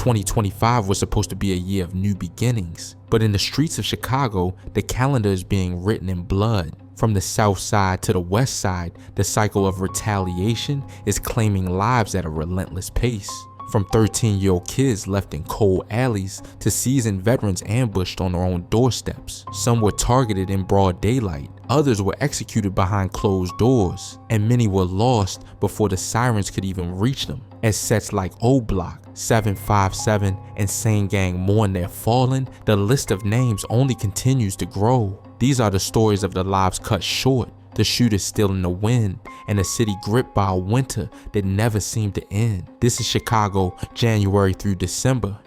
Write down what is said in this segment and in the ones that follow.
2025 was supposed to be a year of new beginnings, but in the streets of Chicago, the calendar is being written in blood. From the south side to the west side, the cycle of retaliation is claiming lives at a relentless pace. From 13-year-old kids left in cold alleys to seasoned veterans ambushed on their own doorsteps. Some were targeted in broad daylight, others were executed behind closed doors, and many were lost before the sirens could even reach them. As sets like O Block, 757, and Sane Gang mourn their fallen, the list of names only continues to grow. These are the stories of the lives cut short, the shooters still in the wind, and a city gripped by a winter that never seemed to end. This is Chicago, January through December.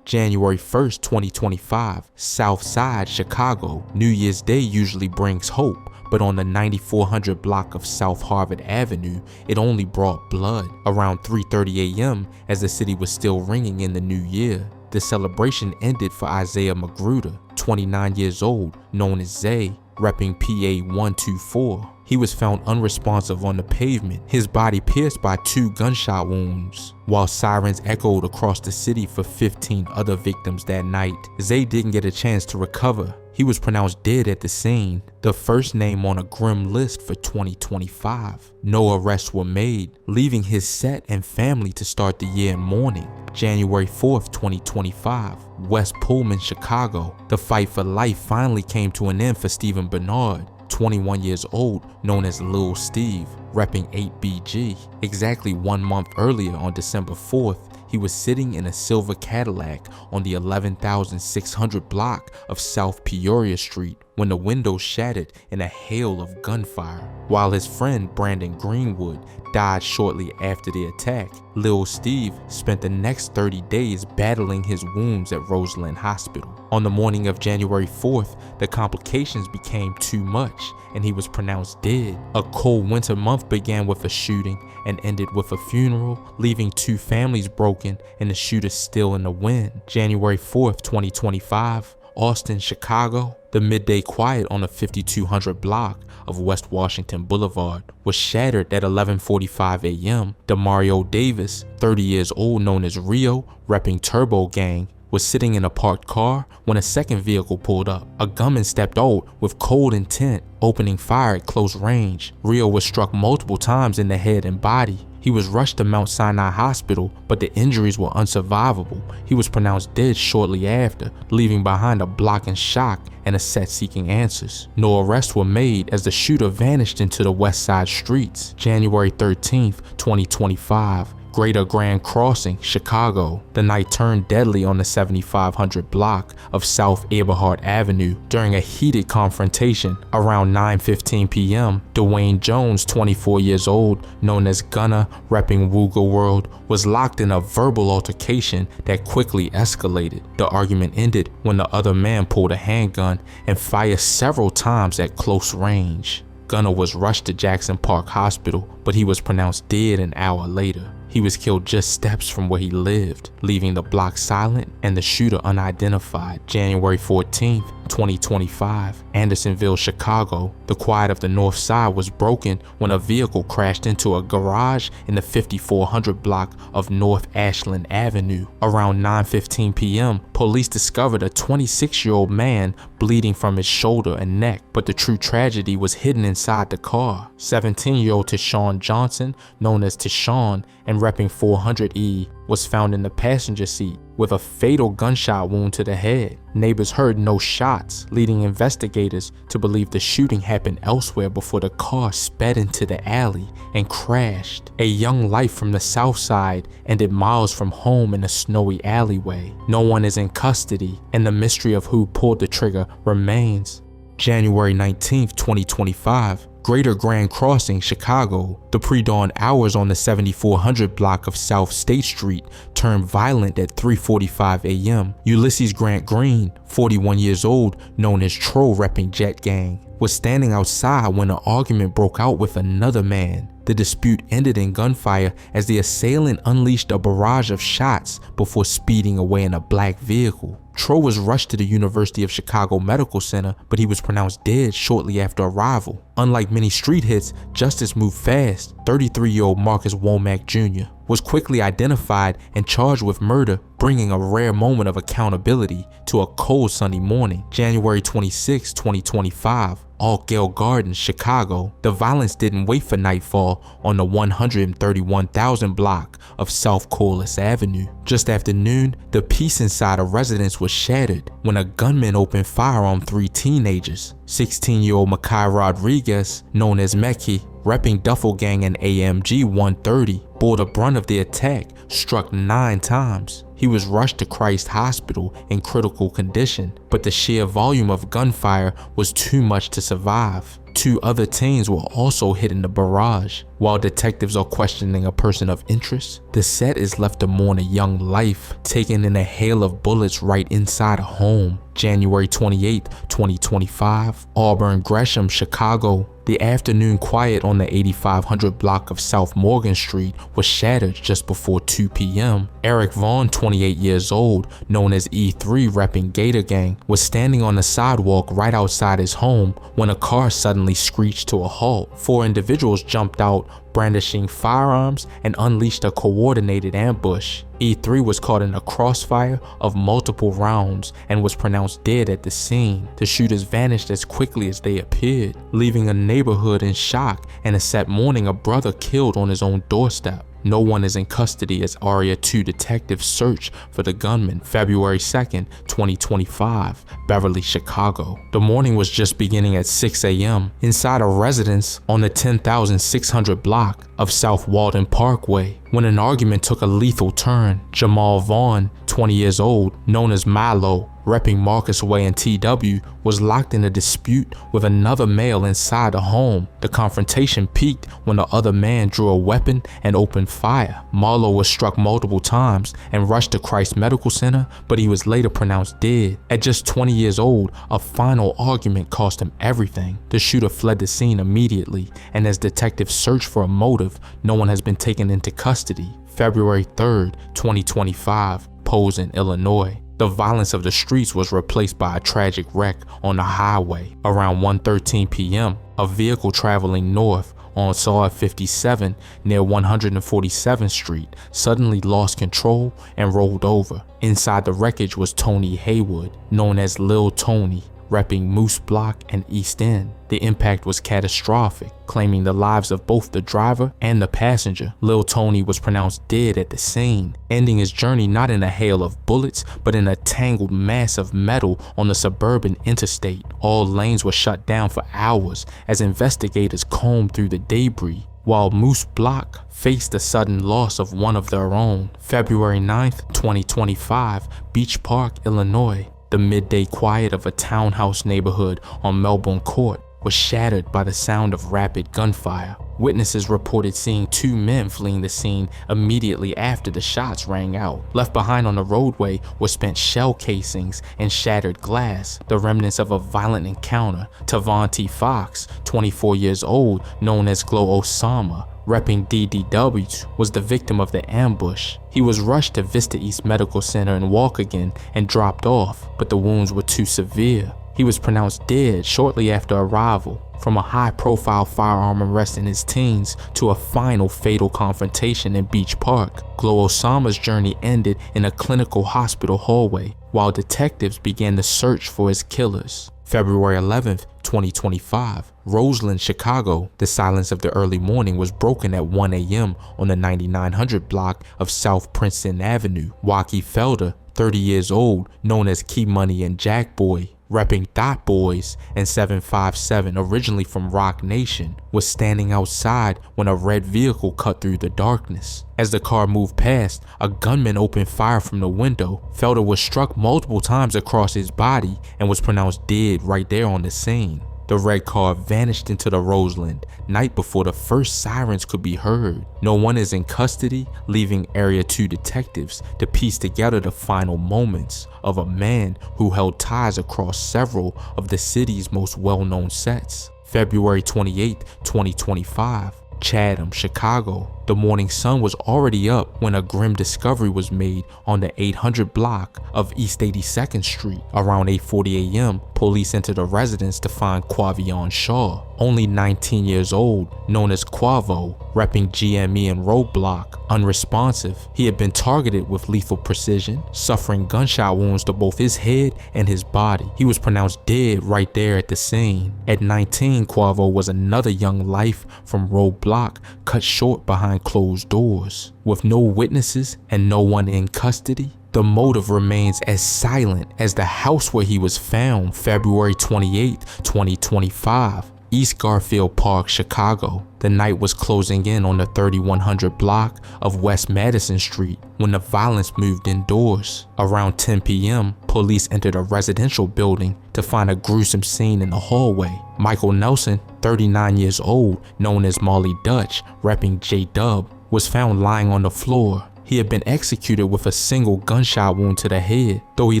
January 1st, 2025, South Side, Chicago. New Year's Day usually brings hope, but on the 9400 block of South Harvard Avenue, it only brought blood. Around 3:30 a.m., as the city was still ringing in the new year, the celebration ended for Isaiah Magruder, 29 years old, known as Zay, repping PA 124. He was found unresponsive on the pavement, his body pierced by 2 gunshot wounds. While sirens echoed across the city for 15 other victims that night, Zay didn't get a chance to recover. He was pronounced dead at the scene, the first name on a grim list for 2025. No arrests were made, leaving his set and family to start the year in mourning. January 4th, 2025, West Pullman, Chicago. The fight for life finally came to an end for Stephen Bernard, 21 years old, known as Lil Steve, repping 8BG. Exactly 1 month earlier, on December 4th, he was sitting in a silver Cadillac on the 11,600 block of South Peoria Street when the window shattered in a hail of gunfire. While his friend Brandon Greenwood died shortly after the attack, Lil Steve spent the next 30 days battling his wounds at Roseland Hospital. On the morning of January 4th, the complications became too much and he was pronounced dead. A cold winter month began with a shooting and ended with a funeral, leaving 2 families broken and the shooter still in the wind. January 4th, 2025, Austin, Chicago. The midday quiet on the 5200 block of West Washington Boulevard was shattered at 11:45 a.m. Demario Davis, 30 years old, known as Rio, repping Turbo Gang, was sitting in a parked car when a second vehicle pulled up. A gunman stepped out with cold intent, opening fire at close range. Rio was struck multiple times in the head and body. He was rushed to Mount Sinai Hospital, but the injuries were unsurvivable. He was pronounced dead shortly after, leaving behind a block in shock and a set seeking answers. No arrests were made as the shooter vanished into the West Side streets. January 13th, 2025. Greater Grand Crossing, Chicago. The night turned deadly on the 7500 block of South Eberhard Avenue during a heated confrontation. Around 9:15 p.m., Dwayne Jones, 24 years old, known as Gunna, repping Wooga World, was locked in a verbal altercation that quickly escalated. The argument ended when the other man pulled a handgun and fired several times at close range. Gunna was rushed to Jackson Park Hospital, but he was pronounced dead an hour later. He was killed just steps from where he lived, leaving the block silent and the shooter unidentified. January 14th, 2025, Andersonville, Chicago. The quiet of the north side was broken when a vehicle crashed into a garage in the 5400 block of North Ashland Avenue. Around 9:15 p.m., police discovered a 26-year-old man bleeding from his shoulder and neck, but the true tragedy was hidden inside the car. 17-year-old Tyshawn Johnson, known as Tyshawn and repping 400E, was found in the passenger seat with a fatal gunshot wound to the head. Neighbors heard no shots, leading investigators to believe the shooting happened elsewhere before the car sped into the alley and crashed. A young life from the south side ended miles from home in a snowy alleyway. No one is in custody, and the mystery of who pulled the trigger remains. January 19th, 2025. Greater Grand Crossing, Chicago. The pre-dawn hours on the 7400 block of South State Street turned violent at 3:45 a.m. Ulysses Grant Green, 41 years old, known as Tro repping Jet Gang, was standing outside when an argument broke out with another man. The dispute ended in gunfire as the assailant unleashed a barrage of shots before speeding away in a black vehicle. Tro was rushed to the University of Chicago Medical Center, but he was pronounced dead shortly after arrival. Unlike many street hits, justice moved fast. 33-year-old Marcus Womack Jr. was quickly identified and charged with murder, bringing a rare moment of accountability to a cold Sunday morning, January 26, 2025. Altgeld Gardens, Chicago. The violence didn't wait for nightfall on the 131,000 block of South Corliss Avenue. Just after noon, the peace inside a residence was shattered when a gunman opened fire on 3 teenagers. 16-year-old Makai Rodriguez, known as Mekhi, repping Duffel Gang and AMG 130, bore the brunt of the attack, struck 9 times. He was rushed to Christ Hospital in critical condition, but the sheer volume of gunfire was too much to survive. 2 other teens were also hit in the barrage. While detectives are questioning a person of interest, the set is left to mourn a young life taken in a hail of bullets right inside a home. January 28, 2025, Auburn Gresham, Chicago. The afternoon quiet on the 8500 block of South Morgan Street was shattered just before 2 p.m. Eric Vaughn, 28 years old, known as E3 repping Gator Gang, was standing on the sidewalk right outside his home when a car suddenly screeched to a halt. 4 individuals jumped out, brandishing firearms, and unleashed a coordinated ambush. E3 was caught in a crossfire of multiple rounds and was pronounced dead at the scene. The shooters vanished as quickly as they appeared, leaving a neighborhood in shock and a sad mourning a brother killed on his own doorstep. No one is in custody as Area 2 detectives search for the gunman. February 2nd, 2025, Beverly, Chicago. The morning was just beginning at 6 a.m. inside a residence on the 10,600 block of South Walden Parkway when an argument took a lethal turn. Jamal Vaughn, 20 years old, known as Milo, repping Marcus Way and TW, was locked in a dispute with another male inside the home. The confrontation peaked when the other man drew a weapon and opened fire. Marlo was struck multiple times and rushed to Christ Medical Center, but he was later pronounced dead. At just 20 years old, a final argument cost him everything. The shooter fled the scene immediately, and as detectives search for a motive, no one has been taken into custody. February 3rd, 2025, Posen, Illinois. The violence of the streets was replaced by a tragic wreck on the highway. Around 1:13 p.m., a vehicle traveling north on Saw 57 near 147th Street suddenly lost control and rolled over. Inside the wreckage was Tony Haywood, known as Lil Tony, repping Moose Block and East End. The impact was catastrophic, claiming the lives of both the driver and the passenger. Lil Tony was pronounced dead at the scene, ending his journey not in a hail of bullets, but in a tangled mass of metal on the suburban interstate. All lanes were shut down for hours as investigators combed through the debris, while Moose Block faced the sudden loss of one of their own. February 9th, 2025, Beach Park, Illinois. The midday quiet of a townhouse neighborhood on Melbourne Court was shattered by the sound of rapid gunfire. Witnesses reported seeing 2 men fleeing the scene immediately after the shots rang out. Left behind on the roadway were spent shell casings and shattered glass, the remnants of a violent encounter. Tavante Fox, 24 years old, known as Glow Osama, repping DDW, was the victim of the ambush. He was rushed to Vista East Medical Center in Waukegan and dropped off, but the wounds were too severe. He was pronounced dead shortly after arrival. From a high-profile firearm arrest in his teens to a final fatal confrontation in Beach Park, Glow Osama's journey ended in a clinical hospital hallway while detectives began the search for his killers. February 11th, 2025, Roseland, Chicago. The silence of the early morning was broken at 1 a.m. on the 9900 block of South Princeton Avenue. Waukee Felder, 30 years old, known as Key Money and Jack Boy, repping Dot Boys and 757, originally from Rock Nation, was standing outside when a red vehicle cut through the darkness. As the car moved past, a gunman opened fire from the window. Felder was struck multiple times across his body and was pronounced dead right there on the scene. The red car vanished into the Roseland night before the first sirens could be heard. No one is in custody, leaving Area 2 detectives to piece together the final moments of a man who held ties across several of the city's most well-known sets. February 28, 2025, Chatham, Chicago. The morning sun was already up when a grim discovery was made on the 800 block of East 82nd Street. Around 8:40 a.m., police entered a residence to find Quavion Shaw, only 19 years old, known as Quavo, repping GME and Roadblock, unresponsive. He had been targeted with lethal precision, suffering gunshot wounds to both his head and his body. He was pronounced dead right there at the scene. At 19, Quavo was another young life from Roadblock, cut short behind closed doors. With no witnesses and no one in custody, the motive remains as silent as the house where he was found February 28, 2025. East Garfield Park, Chicago. The night was closing in on the 3100 block of West Madison Street when the violence moved indoors. Around 10 p.m., police entered a residential building to find a gruesome scene in the hallway. Michael Nelson, 39 years old, known as Molly Dutch, repping J-Dub, was found lying on the floor. He had been executed with a single gunshot wound to the head. Though he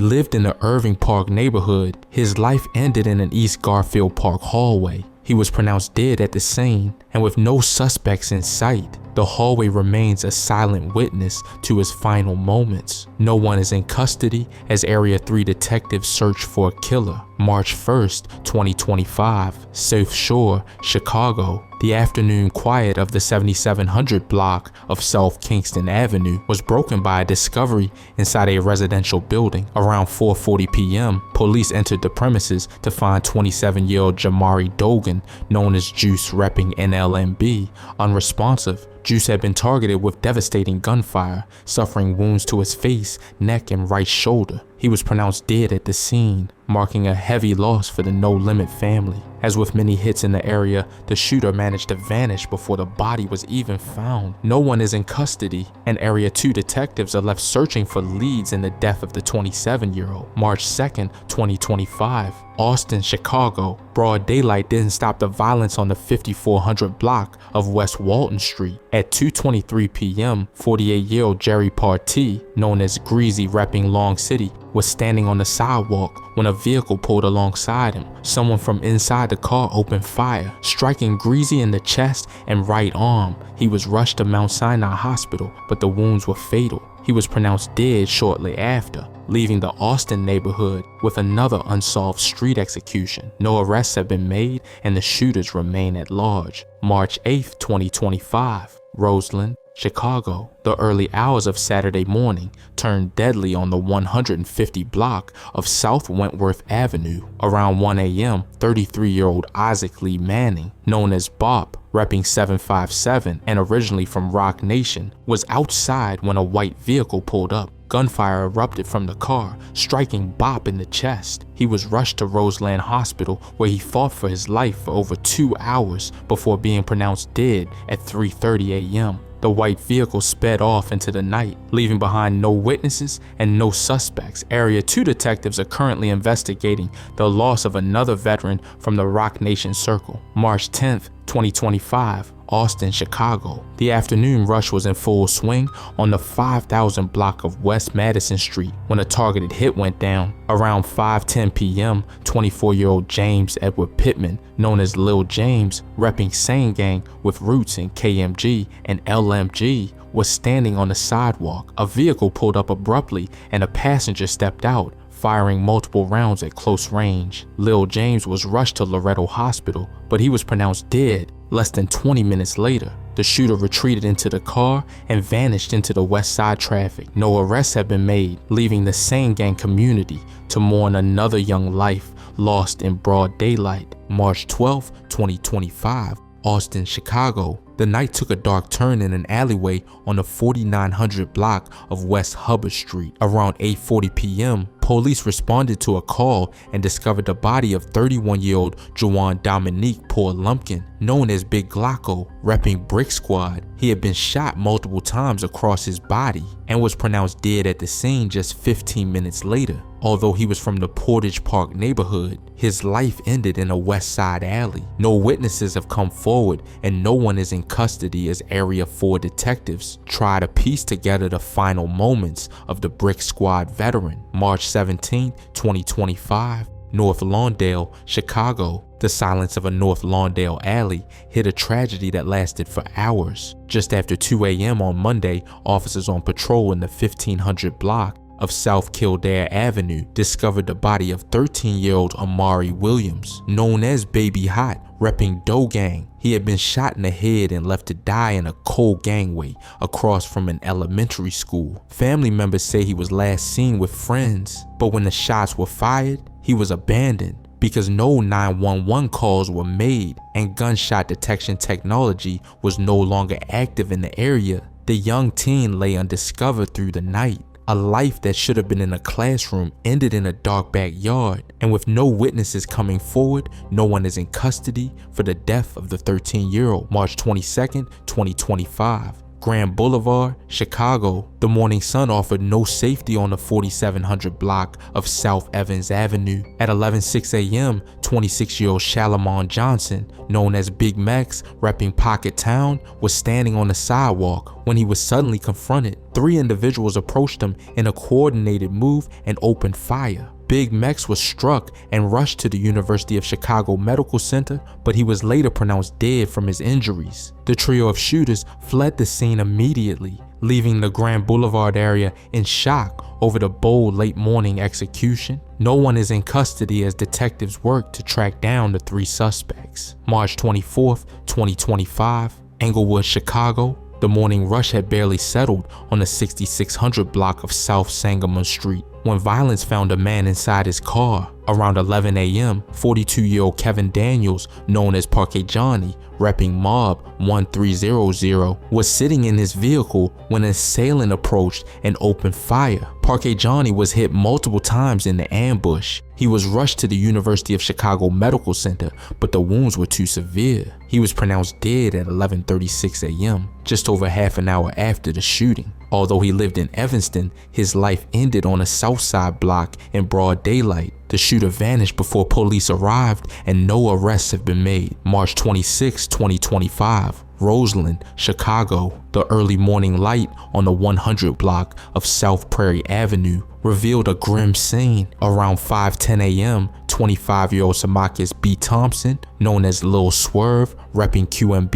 lived in the Irving Park neighborhood, his life ended in an East Garfield Park hallway. He was pronounced dead at the scene, and with no suspects in sight, the hallway remains a silent witness to his final moments. No one is in custody as Area 3 detectives search for a killer. March 1st, 2025, South Shore, Chicago. The afternoon quiet of the 7700 block of South Kingston Avenue was broken by a discovery inside a residential building. Around 4:40 p.m., police entered the premises to find 27-year-old Jamari Dogan, known as Juice repping NLMB, unresponsive. Juice had been targeted with devastating gunfire, suffering wounds to his face, neck, and right shoulder. He was pronounced dead at the scene, marking a heavy loss for the No Limit family. As with many hits in the area, the shooter managed to vanish before the body was even found. No one is in custody, and Area 2 detectives are left searching for leads in the death of the 27-year-old. March 2nd, 2025, Austin, Chicago. Broad daylight didn't stop the violence on the 5400 block of West Walton Street. At 2:23 p.m., 48-year-old Jerry Partee, known as Greasy repping Long City, was standing on the sidewalk when a vehicle pulled alongside him. Someone from inside the car opened fire, striking Greasy in the chest and right arm. He was rushed to Mount Sinai Hospital, but the wounds were fatal. He was pronounced dead shortly after, leaving the Austin neighborhood with another unsolved street execution. No arrests have been made and the shooters remain at large. March 8, 2025, Roseland, Chicago. The early hours of Saturday morning turned deadly on the 150 block of South Wentworth Avenue. Around 1 a.m., 33-year-old Isaac Lee Manning, known as Bop, repping 757 and originally from Rock Nation, was outside when a white vehicle pulled up. Gunfire erupted from the car, striking Bop in the chest. He was rushed to Roseland Hospital, where he fought for his life for over 2 hours before being pronounced dead at 3:30 a.m. The white vehicle sped off into the night, leaving behind no witnesses and no suspects. Area 2 detectives are currently investigating the loss of another veteran from the Rock Nation Circle. March 10th, 2025, Austin, Chicago. The afternoon rush was in full swing on the 5000 block of West Madison Street when a targeted hit went down. Around 5:10 p.m., 24-year-old James Edward Pittman, known as Lil James, repping Sane Gang with roots in KMG and LMG, was standing on the sidewalk. A vehicle pulled up abruptly and a passenger stepped out, firing multiple rounds at close range. Lil James was rushed to Loretto Hospital, but he was pronounced dead less than 20 minutes later. The shooter retreated into the car and vanished into the west side traffic. No arrests have been made, leaving the Sane Gang community to mourn another young life lost in broad daylight. March 12, 2025, Austin, Chicago. The night took a dark turn in an alleyway on the 4900 block of West Hubbard Street. Around 8:40 p.m., police responded to a call and discovered the body of 31-year-old Juwan Dominique Paul Lumpkin, known as Big Glocko, repping Brick Squad. He had been shot multiple times across his body and was pronounced dead at the scene just 15 minutes later. Although he was from the Portage Park neighborhood, his life ended in a west side alley. No witnesses have come forward and no one is in custody as Area 4 detectives try to piece together the final moments of the Brick Squad veteran. March 17, 2025, North Lawndale, Chicago. The silence of a North Lawndale alley hid a tragedy that lasted for hours. Just after 2 a.m. on Monday, officers on patrol in the 1500 block of South Kildare Avenue discovered the body of 13-year-old Amari Williams, known as Baby Hot, repping Doe Gang. He had been shot in the head and left to die in a cold gangway across from an elementary school. Family members say he was last seen with friends, but when the shots were fired, he was abandoned because no 911 calls were made and gunshot detection technology was no longer active in the area. The young teen lay undiscovered through the night. A life that should have been in a classroom ended in a dark backyard, and with no witnesses coming forward, no one is in custody for the death of the 13-year-old. March 22nd, 2025. Grand Boulevard, Chicago. The Morning Sun offered no safety on the 4700 block of South Evans Avenue. At 11:06 a.m., 26-year-old Shalamon Johnson, known as Big Max, repping Pocket Town, was standing on the sidewalk when he was suddenly confronted. 3 individuals approached him in a coordinated move and opened fire. Big Max was struck and rushed to the University of Chicago Medical Center, but he was later pronounced dead from his injuries. The trio of shooters fled the scene immediately, leaving the Grand Boulevard area in shock over the bold late morning execution. No one is in custody as detectives work to track down the 3 suspects. March 24th, 2025, Englewood, Chicago. The morning rush had barely settled on the 6600 block of South Sangamon Street when violence found a man inside his car. Around 11 a.m., 42-year-old Kevin Daniels, known as Parquet Johnny, repping Mob 1300, was sitting in his vehicle when an assailant approached and opened fire. Parquet Johnny was hit multiple times in the ambush. He was rushed to the University of Chicago Medical Center, but the wounds were too severe. He was pronounced dead at 11:36 a.m., just over half an hour after the shooting. Although he lived in Evanston, his life ended on a South Side block in broad daylight. The shooter vanished before police arrived and no arrests have been made. March 26, 2025. Roseland, Chicago. The early morning light on the 100 block of South Prairie Avenue revealed a grim scene. Around 5:10 a.m., 25-year-old Samakis B. Thompson, known as Lil Swerve, repping QMB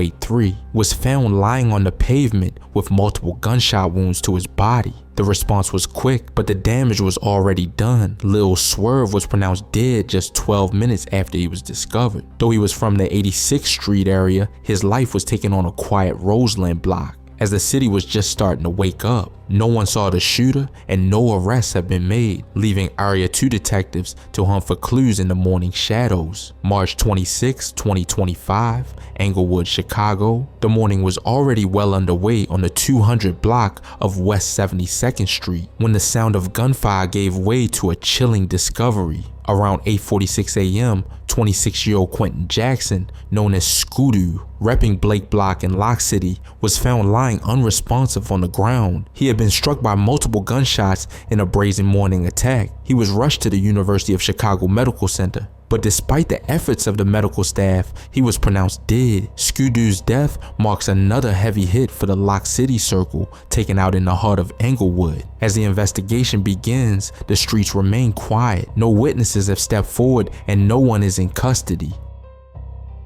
083, was found lying on the pavement with multiple gunshot wounds to his body. The response was quick, but the damage was already done. Lil Swerve was pronounced dead just 12 minutes after he was discovered. Though he was from the 86th Street area, his life was taken on a quiet Roseland block, as the city was just starting to wake up. No one saw the shooter and no arrests have been made, leaving Area 2 detectives to hunt for clues in the morning shadows. March 26, 2025, Englewood, Chicago. The morning was already well underway on the 200 block of West 72nd Street when the sound of gunfire gave way to a chilling discovery. Around 8:46 a.m., 26-year-old Quentin Jackson, known as Scoodoo, repping Blake Block in Lock City, was found lying unresponsive on the ground. He had been struck by multiple gunshots in a brazen morning attack. He was rushed to the University of Chicago Medical Center, but despite the efforts of the medical staff, he was pronounced dead. Scoodoo's death marks another heavy hit for the Lock City circle, taken out in the heart of Englewood. As the investigation begins, the streets remain quiet. No witnesses have stepped forward and no one is in custody.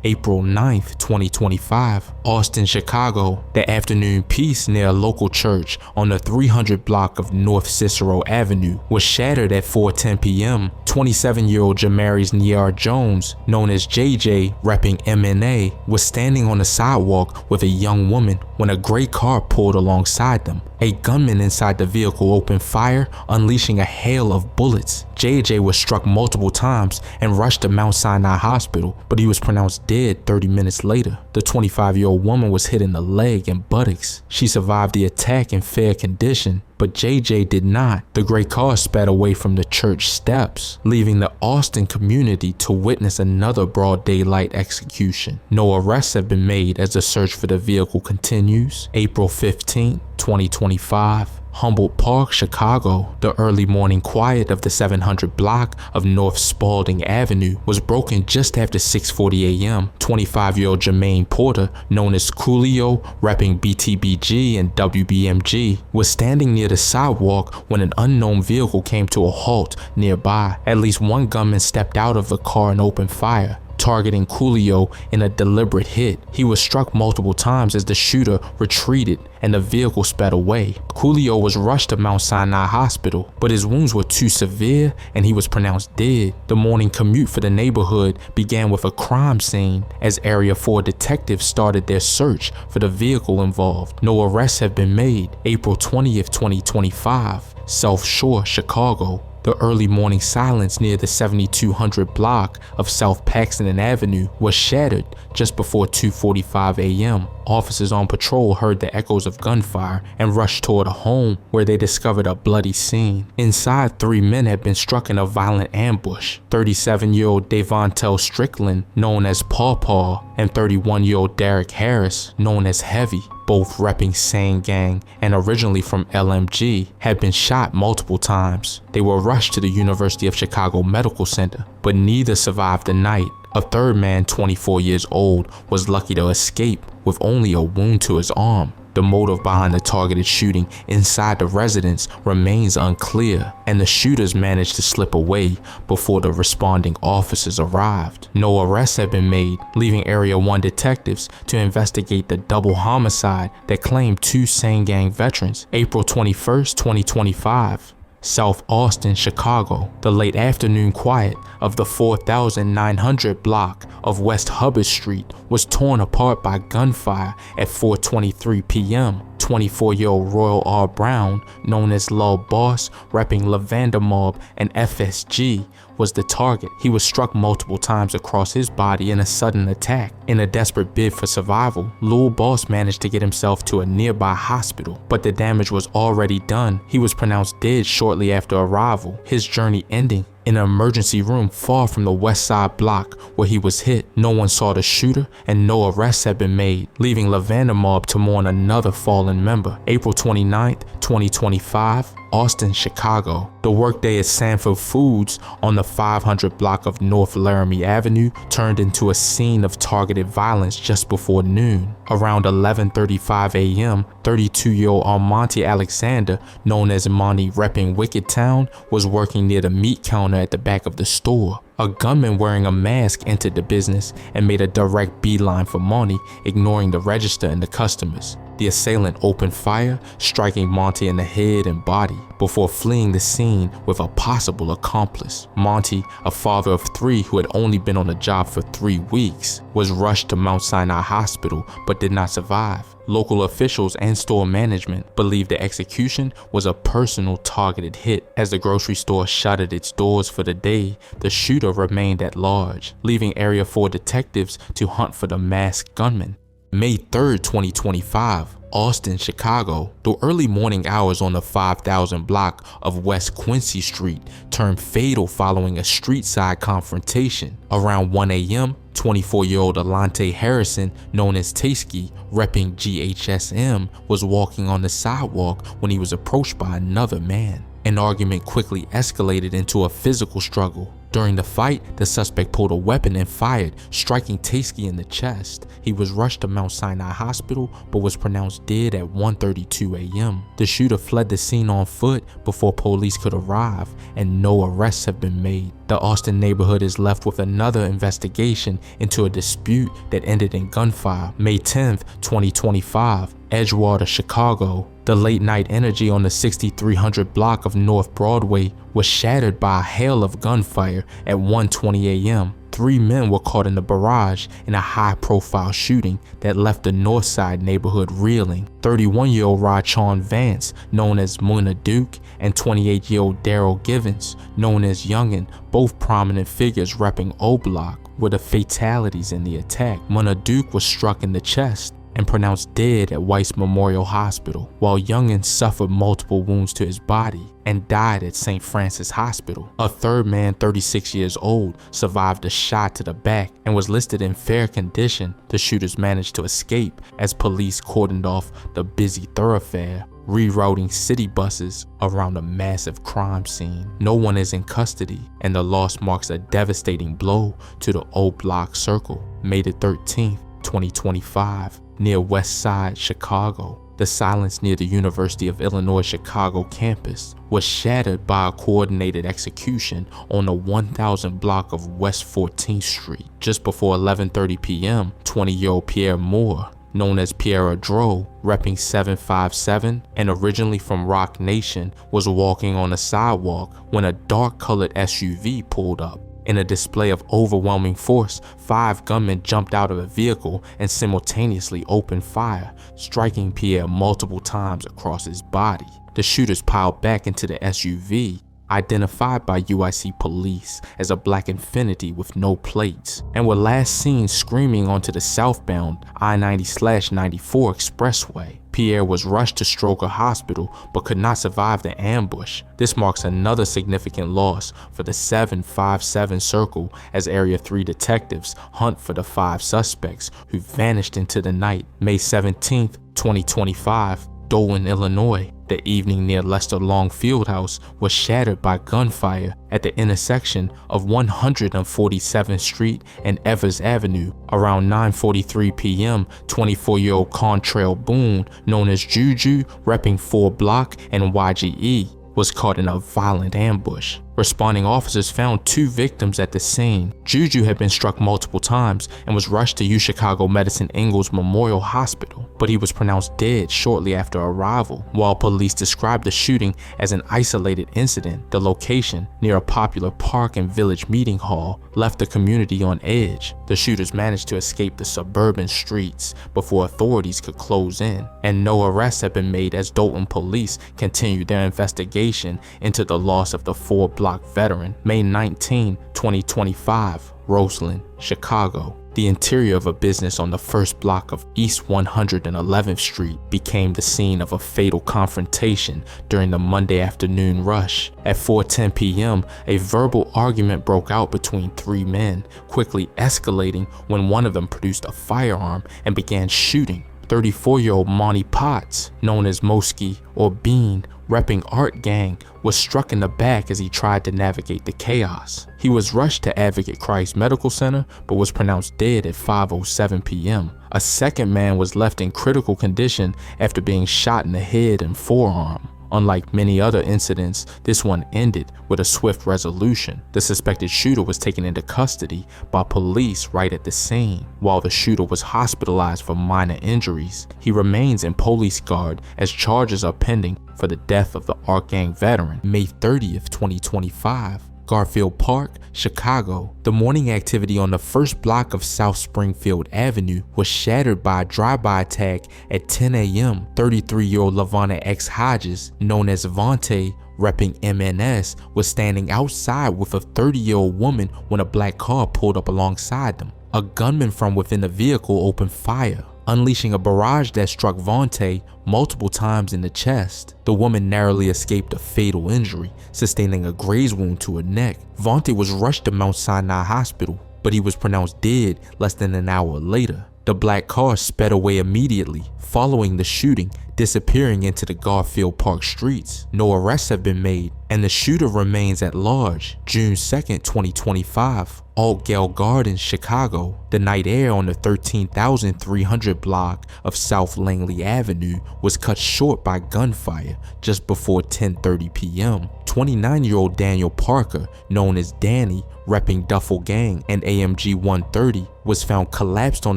April 9th, 2025, Austin, Chicago. The afternoon peace near a local church on the 300 block of North Cicero Avenue was shattered at 4:10 p.m. 27-year-old Jamaris Niar Jones, known as JJ, repping MNA, was standing on the sidewalk with a young woman when a gray car pulled alongside them. A gunman inside the vehicle opened fire, unleashing a hail of bullets. JJ was struck multiple times and rushed to Mount Sinai Hospital, but he was pronounced dead 30 minutes later. The 25-year-old woman was hit in the leg and buttocks. She survived the attack in fair condition, but JJ did not. The gray car sped away from the church steps, leaving the Austin community to witness another broad daylight execution. No arrests have been made as the search for the vehicle continues. April 15th, 2025, Humboldt Park, Chicago. The early morning quiet of the 700 block of North Spalding Avenue was broken just after 6:40 a.m. 25-year-old Jermaine Porter, known as Coolio, repping BTBG and WBMG, was standing near the sidewalk when an unknown vehicle came to a halt nearby. At least one gunman stepped out of the car and opened fire, targeting Coolio in a deliberate hit. He was struck multiple times as the shooter retreated and the vehicle sped away. Coolio was rushed to Mount Sinai Hospital, but his wounds were too severe and he was pronounced dead. The morning commute for the neighborhood began with a crime scene as Area 4 detectives started their search for the vehicle involved. No arrests have been made. April 20th, 2025, South Shore, Chicago. The early morning silence near the 7200 block of South Paxton Avenue was shattered just before 2:45 a.m. Officers on patrol heard the echoes of gunfire and rushed toward a home where they discovered a bloody scene. Inside, 3 men had been struck in a violent ambush. 37-year-old Davontel Strickland, known as Paw Paw, and 31-year-old Derek Harris, known as Heavy, both repping Sane Gang and originally from LMG, had been shot multiple times. They were rushed to the University of Chicago Medical Center, but neither survived the night. A third man, 24 years old, was lucky to escape with only a wound to his arm. The motive behind the targeted shooting inside the residence remains unclear, and the shooters managed to slip away before the responding officers arrived. No arrests have been made, leaving Area 1 detectives to investigate the double homicide that claimed 2 Sane Gang veterans. April 21st, 2025. South Austin, Chicago. The late afternoon quiet of the 4900 block of West Hubbard Street was torn apart by gunfire at 4:23 p.m. 24-year-old Royal R. Brown, known as Lil Boss, repping Lavender Mob and FSG, was the target. He was struck multiple times across his body in a sudden attack. In a desperate bid for survival, Lil Boss managed to get himself to a nearby hospital, but the damage was already done. He was pronounced dead shortly after arrival, his journey ending in an emergency room far from the West Side block where he was hit. No one saw the shooter and no arrests have been made, leaving Lavender Mob to mourn another fallen member. April 29th, 2025, Austin, Chicago. The workday at Sanford Foods on the 500 block of North Laramie Avenue turned into a scene of targeted violence just before noon. Around 11:35 a.m., 32-year-old Armonte Alexander, known as Monty repping Wicked Town, was working near the meat counter at the back of the store. A gunman wearing a mask entered the business and made a direct beeline for Monty, ignoring the register and the customers. The assailant opened fire, striking Monty in the head and body before fleeing the scene with a possible accomplice. Monty, a father of 3 who had only been on the job for 3 weeks, was rushed to Mount Sinai Hospital but did not survive. Local officials and store management believe the execution was a personal targeted hit. As the grocery store shuttered its doors for the day, the shooter remained at large, leaving Area 4 detectives to hunt for the masked gunman. May 3rd, 2025, Austin, Chicago. The early morning hours on the 5000 block of West Quincy Street turned fatal following a street-side confrontation. Around 1 a.m., 24-year-old Alante Harrison, known as Tasky, repping GHSM, was walking on the sidewalk when he was approached by another man. An argument quickly escalated into a physical struggle. During the fight, the suspect pulled a weapon and fired, striking Tasky in the chest. He was rushed to Mount Sinai Hospital but was pronounced dead at 1:32 a.m. The shooter fled the scene on foot before police could arrive, and no arrests have been made. The Austin neighborhood is left with another investigation into a dispute that ended in gunfire. May 10th, 2025, Edgewater, Chicago. The late night energy on the 6300 block of North Broadway was shattered by a hail of gunfire at 1:20 a.m. 3 men were caught in the barrage in a high-profile shooting that left the North Side neighborhood reeling. 31-year-old Rachaun Vance, known as Muna Duke, and 28-year-old Daryl Givens, known as Youngin, both prominent figures repping O-Block, were the fatalities in the attack. Muna Duke was struck in the chest and pronounced dead at Weiss Memorial Hospital, while Youngin suffered multiple wounds to his body and died at St. Francis Hospital. A third man, 36 years old, survived a shot to the back and was listed in fair condition. The shooters managed to escape as police cordoned off the busy thoroughfare. rerouting city buses around a massive crime scene. No one is in custody, and the loss marks a devastating blow to the O Block Circle. May the 13th, 2025, near West Side, Chicago. The silence near the University of Illinois Chicago campus was shattered by a coordinated execution on the 1000 block of West 14th Street. Just before 11:30 p.m., 20-year-old Pierre Moore, known as Pierre Dro, repping 757 and originally from Rock Nation, was walking on a sidewalk when a dark-colored SUV pulled up. In a display of overwhelming force, 5 gunmen jumped out of a vehicle and simultaneously opened fire, striking Pierre multiple times across his body. The shooters piled back into the SUV, identified by UIC police as a black Infiniti with no plates, and were last seen screaming onto the southbound I-90/94 expressway. Pierre was rushed to Stroger Hospital but could not survive the ambush. This marks another significant loss for the 757 Circle as Area 3 detectives hunt for the 5 suspects who vanished into the night. May 17th, 2025, Dolan, Illinois. The evening near Lester Long Fieldhouse was shattered by gunfire at the intersection of 147th Street and Evers Avenue. Around 9:43 p.m., 24-year-old Contrail Boone, known as Juju, repping 4 Block and YGE, was caught in a violent ambush. Responding officers found 2 victims at the scene. Juju had been struck multiple times and was rushed to UChicago Medicine Ingalls Memorial Hospital, but he was pronounced dead shortly after arrival. While police described the shooting as an isolated incident, the location, near a popular park and village meeting hall, left the community on edge. The shooters managed to escape the suburban streets before authorities could close in, and no arrests have been made as Dolton police continued their investigation into the loss of the 4 Block veteran. May 19, 2025, Roseland, Chicago. The interior of a business on the first block of East 111th Street became the scene of a fatal confrontation during the Monday afternoon rush. At 4:10 p.m., a verbal argument broke out between 3 men, quickly escalating when one of them produced a firearm and began shooting. 34-year-old Monty Potts, known as Mosky or Bean, repping Art Gang, was struck in the back as he tried to navigate the chaos. He was rushed to Advocate Christ Medical Center but was pronounced dead at 5:07 p.m. A second man was left in critical condition after being shot in the head and forearm. Unlike many other incidents, this one ended with a swift resolution. The suspected shooter was taken into custody by police right at the scene. While the shooter was hospitalized for minor injuries, he remains in police guard as charges are pending for the death of the Art Gang veteran. May 30th, 2025. Garfield Park, Chicago. The morning activity on the first block of South Springfield Avenue was shattered by a drive-by attack at 10 a.m. 33-year-old Lavonna X. Hodges, known as Vontae, repping MNS, was standing outside with a 30-year-old woman when a black car pulled up alongside them. A gunman from within the vehicle opened fire, unleashing a barrage that struck Vontae multiple times in the chest. The woman narrowly escaped a fatal injury, sustaining a graze wound to her neck. Vontae was rushed to Mount Sinai Hospital, but he was pronounced dead less than an hour later. The black car sped away immediately, following the shooting, disappearing into the Garfield Park streets. No arrests have been made, and the shooter remains at large. June 2nd, 2025. Altgeld Gardens, Chicago. The night air on the 13,300 block of South Langley Avenue was cut short by gunfire just before 10:30 p.m. 29-year-old Daniel Parker, known as Danny, repping Duffel Gang and AMG 130, was found collapsed on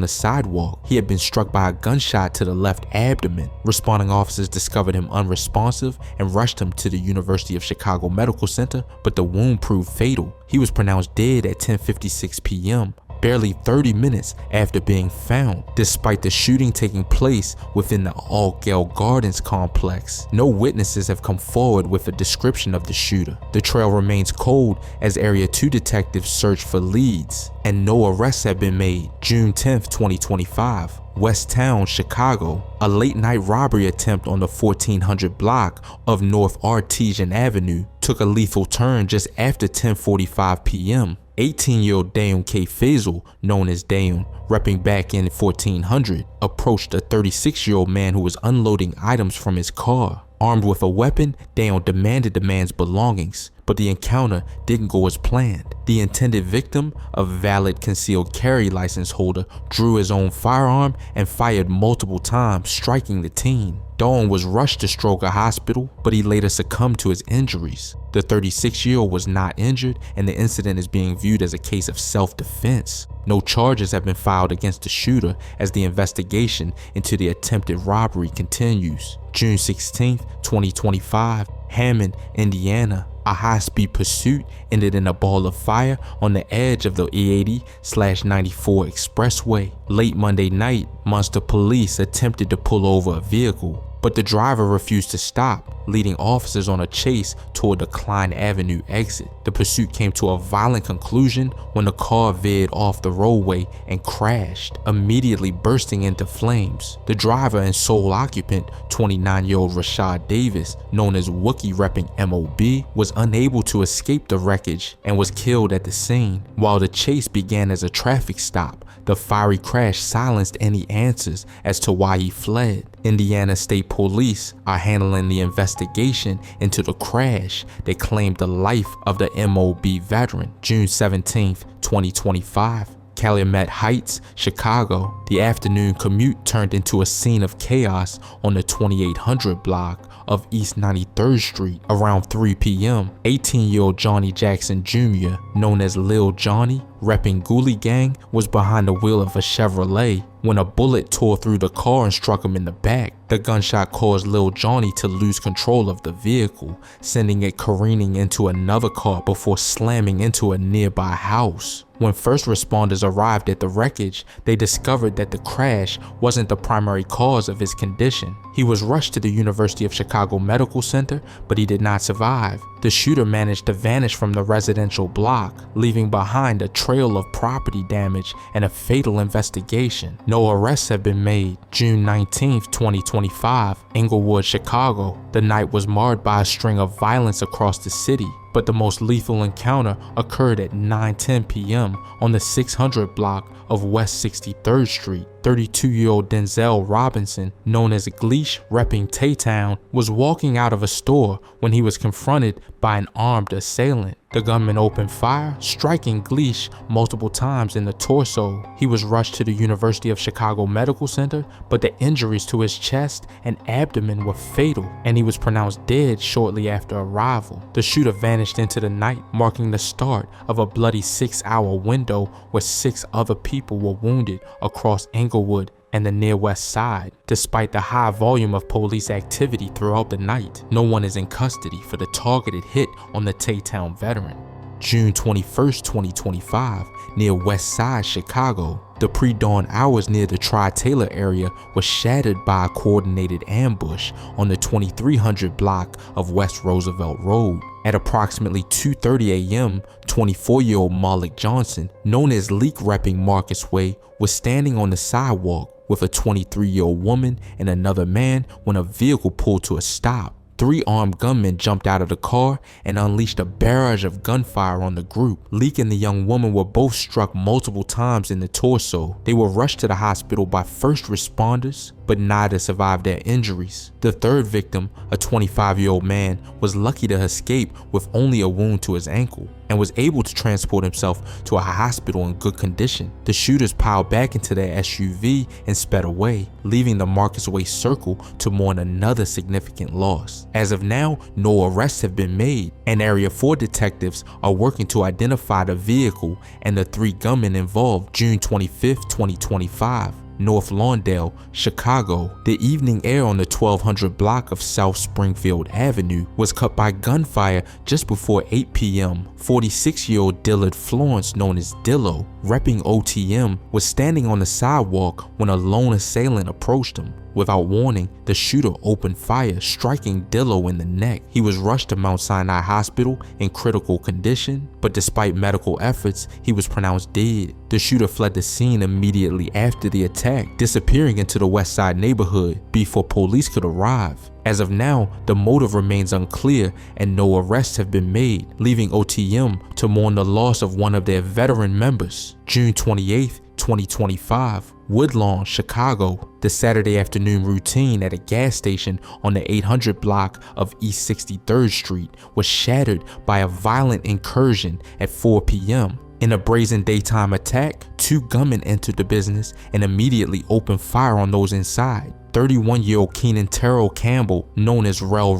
the sidewalk. He had been struck by a gunshot to the left abdomen. Responding officers discovered him unresponsive and rushed him to the University of Chicago Medical Center, but the wound proved fatal. He was pronounced dead at 10:56 p.m., barely 30 minutes after being found, despite the shooting taking place within the Altgeld Gardens complex. No witnesses have come forward with a description of the shooter. The trail remains cold as Area 2 detectives search for leads, and no arrests have been made. June 10th, 2025. West Town, Chicago. A late-night robbery attempt on the 1400 block of North Artesian Avenue took a lethal turn just after 10:45 p.m. 18-year-old Dayon K. Faisal, known as Dayon, repping back in 1400, approached a 36-year-old man who was unloading items from his car. Armed with a weapon, Dayon demanded the man's belongings, but the encounter didn't go as planned. The intended victim, a valid concealed carry license holder, drew his own firearm and fired multiple times, striking the teen. Dayon was rushed to Stroger Hospital, but he later succumbed to his injuries. The 36-year-old was not injured, and the incident is being viewed as a case of self-defense. No charges have been filed against the shooter as the investigation into the attempted robbery continues. June 16, 2025, Hammond, Indiana. A high-speed pursuit ended in a ball of fire on the edge of the E80/94 expressway. Late Monday night, Munster police attempted to pull over a vehicle, but the driver refused to stop, leading officers on a chase toward the Klein Avenue exit. The pursuit came to a violent conclusion when the car veered off the roadway and crashed, immediately bursting into flames. The driver and sole occupant, 29-year-old Rashad Davis, known as Wookie repping MOB, was unable to escape the wreckage and was killed at the scene. While the chase began as a traffic stop, the fiery crash silenced any answers as to why he fled. Indiana State Police are handling the investigation into the crash that claimed the life of the MOB veteran. June 17, 2025. Calumet Heights, Chicago. The afternoon commute turned into a scene of chaos on the 2800 block of East 93rd Street around 3 p.m. 18-year-old Johnny Jackson Jr., known as Lil Johnny, repping Ghoulie Gang, was behind the wheel of a Chevrolet when a bullet tore through the car and struck him in the back. The gunshot caused Lil Johnny to lose control of the vehicle, sending it careening into another car before slamming into a nearby house. When first responders arrived at the wreckage, they discovered that the crash wasn't the primary cause of his condition. He was rushed to the University of Chicago Medical Center, but he did not survive. The shooter managed to vanish from the residential block, leaving behind a trail of property damage and a fatal investigation. No arrests have been made. June 19, 2025, Englewood, Chicago. The night was marred by a string of violence across the city, but the most lethal encounter occurred at 9:10 p.m. on the 600 block of West 63rd Street. 32-year-old Denzel Robinson, known as Gleesh repping Taytown, was walking out of a store when he was confronted by an armed assailant. The gunman opened fire, striking Gleesh multiple times in the torso. He was rushed to the University of Chicago Medical Center, but the injuries to his chest and abdomen were fatal, and he was pronounced dead shortly after arrival. The shooter vanished into the night, marking the start of a bloody 6-hour window where 6 other people were wounded across Englewood and the near west side. Despite the high volume of police activity throughout the night, no one is in custody for the targeted hit on the Taytown veteran. June 21, 2025, near West Side, Chicago. The pre-dawn hours near the Tri-Taylor area were shattered by a coordinated ambush on the 2300 block of West Roosevelt Road. At approximately 2:30 a.m., 24-year-old Malik Johnson, known as Leak repping Marcus Way, was standing on the sidewalk with a 23-year-old woman and another man when a vehicle pulled to a stop. 3 armed gunmen jumped out of the car and unleashed a barrage of gunfire on the group. Leak and the young woman were both struck multiple times in the torso. They were rushed to the hospital by first responders, but neither survived their injuries. The third victim, a 25-year-old man, was lucky to escape with only a wound to his ankle and was able to transport himself to a hospital in good condition. The shooters piled back into their SUV and sped away, leaving the Marcus Way circle to mourn another significant loss. As of now, no arrests have been made, and Area 4 detectives are working to identify the vehicle and the 3 gunmen involved. June 25, 2025. North Lawndale, Chicago. The evening air on the 1200 block of South Springfield Avenue was cut by gunfire just before 8 p.m. 46-year-old Dillard Florence, known as Dillo, repping OTM, was standing on the sidewalk when a lone assailant approached him. Without warning, the shooter opened fire, striking Dillo in the neck. He was rushed to Mount Sinai Hospital in critical condition, but despite medical efforts, he was pronounced dead. The shooter fled the scene immediately after the attack, disappearing into the West Side neighborhood before police could arrive. As of now, the motive remains unclear and no arrests have been made, leaving OTM to mourn the loss of one of their veteran members. June 28, 2025, Woodlawn, Chicago. The Saturday afternoon routine at a gas station on the 800 block of East 63rd Street was shattered by a violent incursion at 4 p.m. In a brazen daytime attack, 2 gunmen entered the business and immediately opened fire on those inside. 31-year-old Keenan Terrell Campbell, known as Rel,